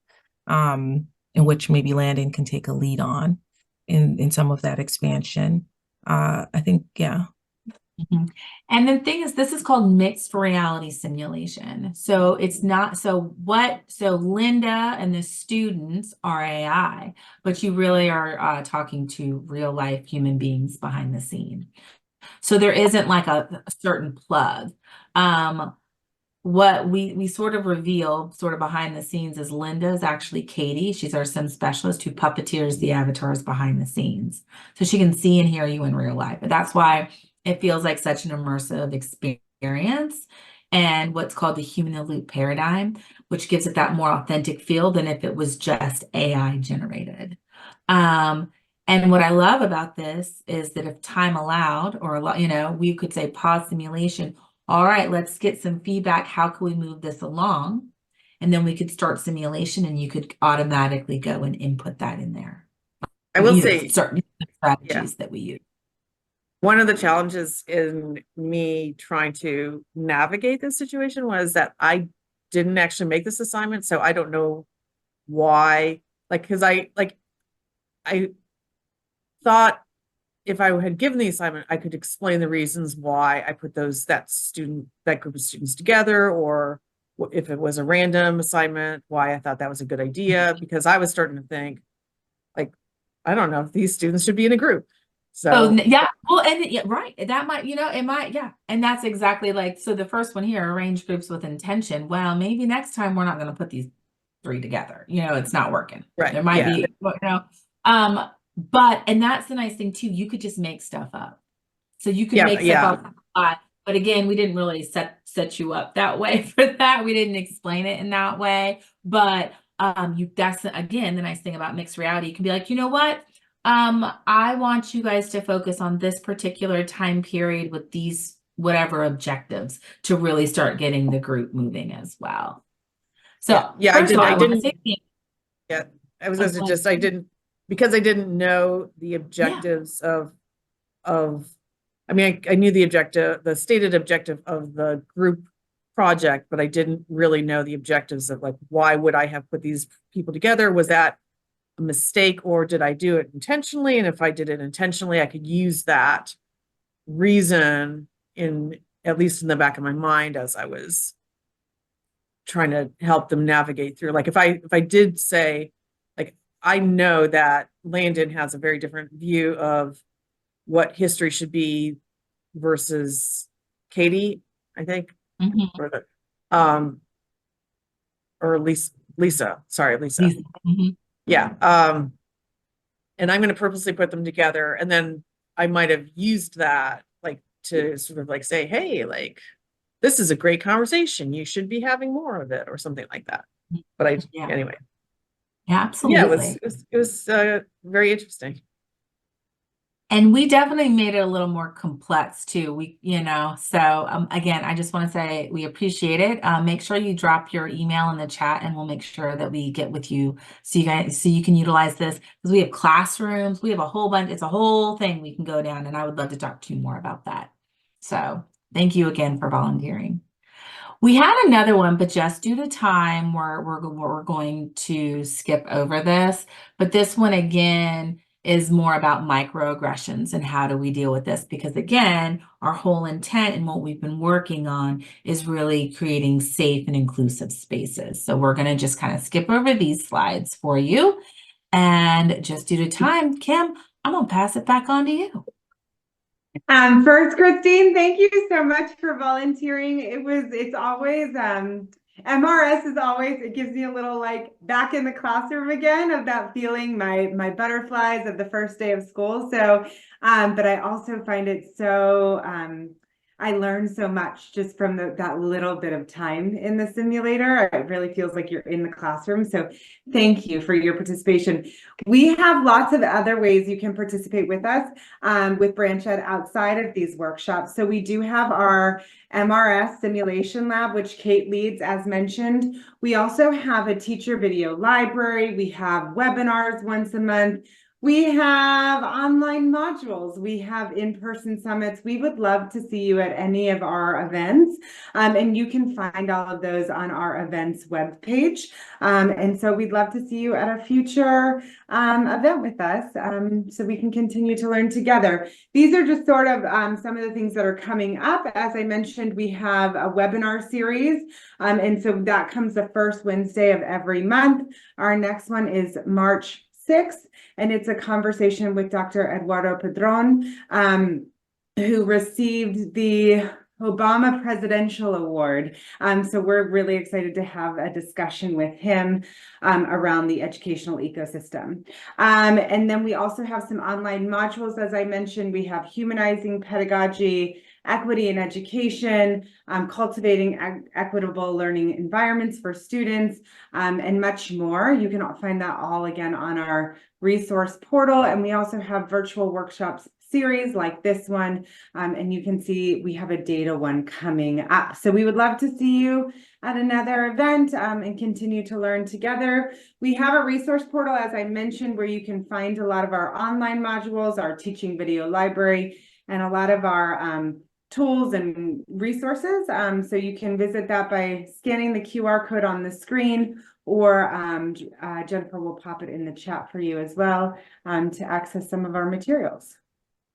in which maybe Landon can take a lead on in some of that expansion. I think, yeah. Mhm. And the thing is, this is called mixed reality simulation. So it's not, so Linda and the students are AI, but you really are talking to real life human beings behind the scene. So there isn't like a certain plug. What we sort of reveal sort of behind the scenes is Linda is actually Katie. She's our sim specialist who puppeteers the avatars behind the scenes. So she can see and hear you in real life. But that's why it feels like such an immersive experience, and what's called the human in the loop paradigm, which gives it that more authentic feel than if it was just AI generated. And what I love about this is that if time allowed, or we could say pause simulation. All right, let's get some feedback. How can we move this along? And then we could start simulation, and you could automatically go and input that in there. I will say, certain strategies that we use. One of the challenges in me trying to navigate this situation was that I didn't actually make this assignment, so I don't know why. Because I thought if I had given the assignment, I could explain the reasons why I put that group of students together, or if it was a random assignment, why I thought that was a good idea, because I was starting to think, I don't know if these students should be in a group. So yeah, well, and yeah, right. That might, it might, yeah. And that's exactly so the first one here, arrange groups with intention. Well, maybe next time we're not going to put these 3 together. It's not working. Right. There might be, but, and that's the nice thing too, you could just make stuff up. So you could make stuff up. But again, we didn't really set you up that way for that. We didn't explain it in that way. But that's again the nice thing about mixed reality. You can be like, you know what? I want you guys to focus on this particular time period with these whatever objectives to really start getting the group moving as well. So yeah, first of all, I didn't. Yeah, I was going to just I didn't, because I didn't know the objectives of. I mean, I knew the stated objective of the group project, but I didn't really know the objectives of why would I have put these people together? Was that a mistake, or did I do it intentionally? And if I did it intentionally, I could use that reason at least in the back of my mind as I was trying to help them navigate through. If I did say, I know that Landon has a very different view of what history should be versus Katie, I think, or Lisa. Sorry, Lisa. Yeah. And I'm going to purposely put them together, and then I might have used that to sort of say, hey, this is a great conversation. You should be having more of it, or something like that. But anyway. Yeah, absolutely. Yeah, it was very interesting. And we definitely made it a little more complex too. So again, I just want to say we appreciate it. Make sure you drop your email in the chat, and we'll make sure that we get with you so you can utilize this, because we have classrooms, we have a whole bunch. It's a whole thing we can go down, and I would love to talk to you more about that. So thank you again for volunteering. We had another one, but just due to time, we're going to skip over this. But this one again is more about microaggressions and how do we deal with this? Because again, our whole intent and what we've been working on is really creating safe and inclusive spaces. So we're going to just kind of skip over these slides for you. And just due to time, Kim, I'm going to pass it back on to you. First, Christine, thank you so much for volunteering. It's always, MRS is always, it gives me a little back in the classroom again of that feeling, my butterflies of the first day of school. So, but I also find it so I learned so much just from that little bit of time in the simulator. It really feels like you're in the classroom. So thank you for your participation. We have lots of other ways you can participate with us with Branch Ed outside of these workshops. So we do have our MRS simulation lab, which Kate leads, as mentioned. We also have a teacher video library. We have webinars once a month. We have online modules. We have in-person summits. We would love to see you at any of our events. And you can find all of those on our events webpage. And so we'd love to see you at a future event with us so we can continue to learn together. These are just sort of some of the things that are coming up. As I mentioned, we have a webinar series. And so that comes the first Wednesday of every month. Our next one is March 6th, and it's a conversation with Dr. Eduardo Padron, who received the Obama Presidential Award. So we're really excited to have a discussion with him around the educational ecosystem. And then we also have some online modules. As I mentioned, we have humanizing pedagogy, equity in education, cultivating equitable learning environments for students, and much more. You can find that all again on our resource portal. And we also have virtual workshops series like this one. And you can see we have a data one coming up. So we would love to see you at another event and continue to learn together. We have a resource portal, as I mentioned, where you can find a lot of our online modules, our teaching video library, and a lot of our tools and resources. So you can visit that by scanning the QR code on the screen, or Jennifer will pop it in the chat for you as well to access some of our materials.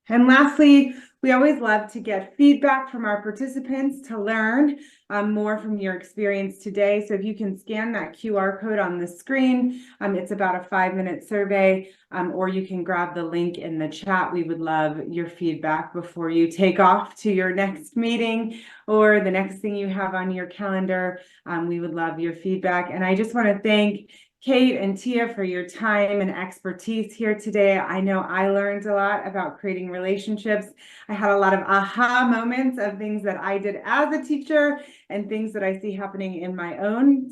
And lastly, we always love to get feedback from our participants to learn more from your experience today. So if you can scan that QR code on the screen, it's about a 5-minute survey, or you can grab the link in the chat. We would love your feedback before you take off to your next meeting or the next thing you have on your calendar. We would love your feedback. And I just want to thank Kate and Tia for your time and expertise here today. I know I learned a lot about creating relationships. I had a lot of aha moments of things that I did as a teacher and things that I see happening in my own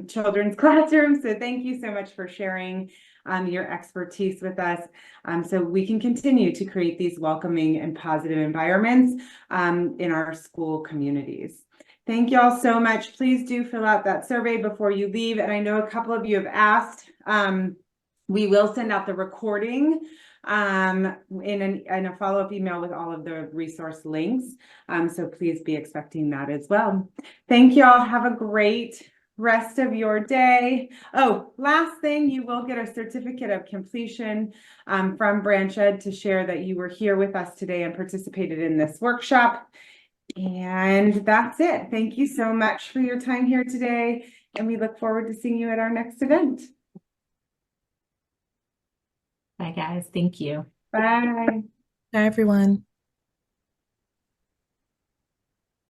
children's classroom. So thank you so much for sharing your expertise with us so we can continue to create these welcoming and positive environments in our school communities. Thank you all so much. Please do fill out that survey before you leave. And I know a couple of you have asked, we will send out the recording in a follow-up email with all of the resource links. So please be expecting that as well. Thank you all. Have a great rest of your day. Oh, last thing, you will get a certificate of completion from Branch Ed to share that you were here with us today and participated in this workshop. And that's it. Thank you so much for your time here today. And we look forward to seeing you at our next event. Bye, guys. Thank you. Bye. Hi, everyone.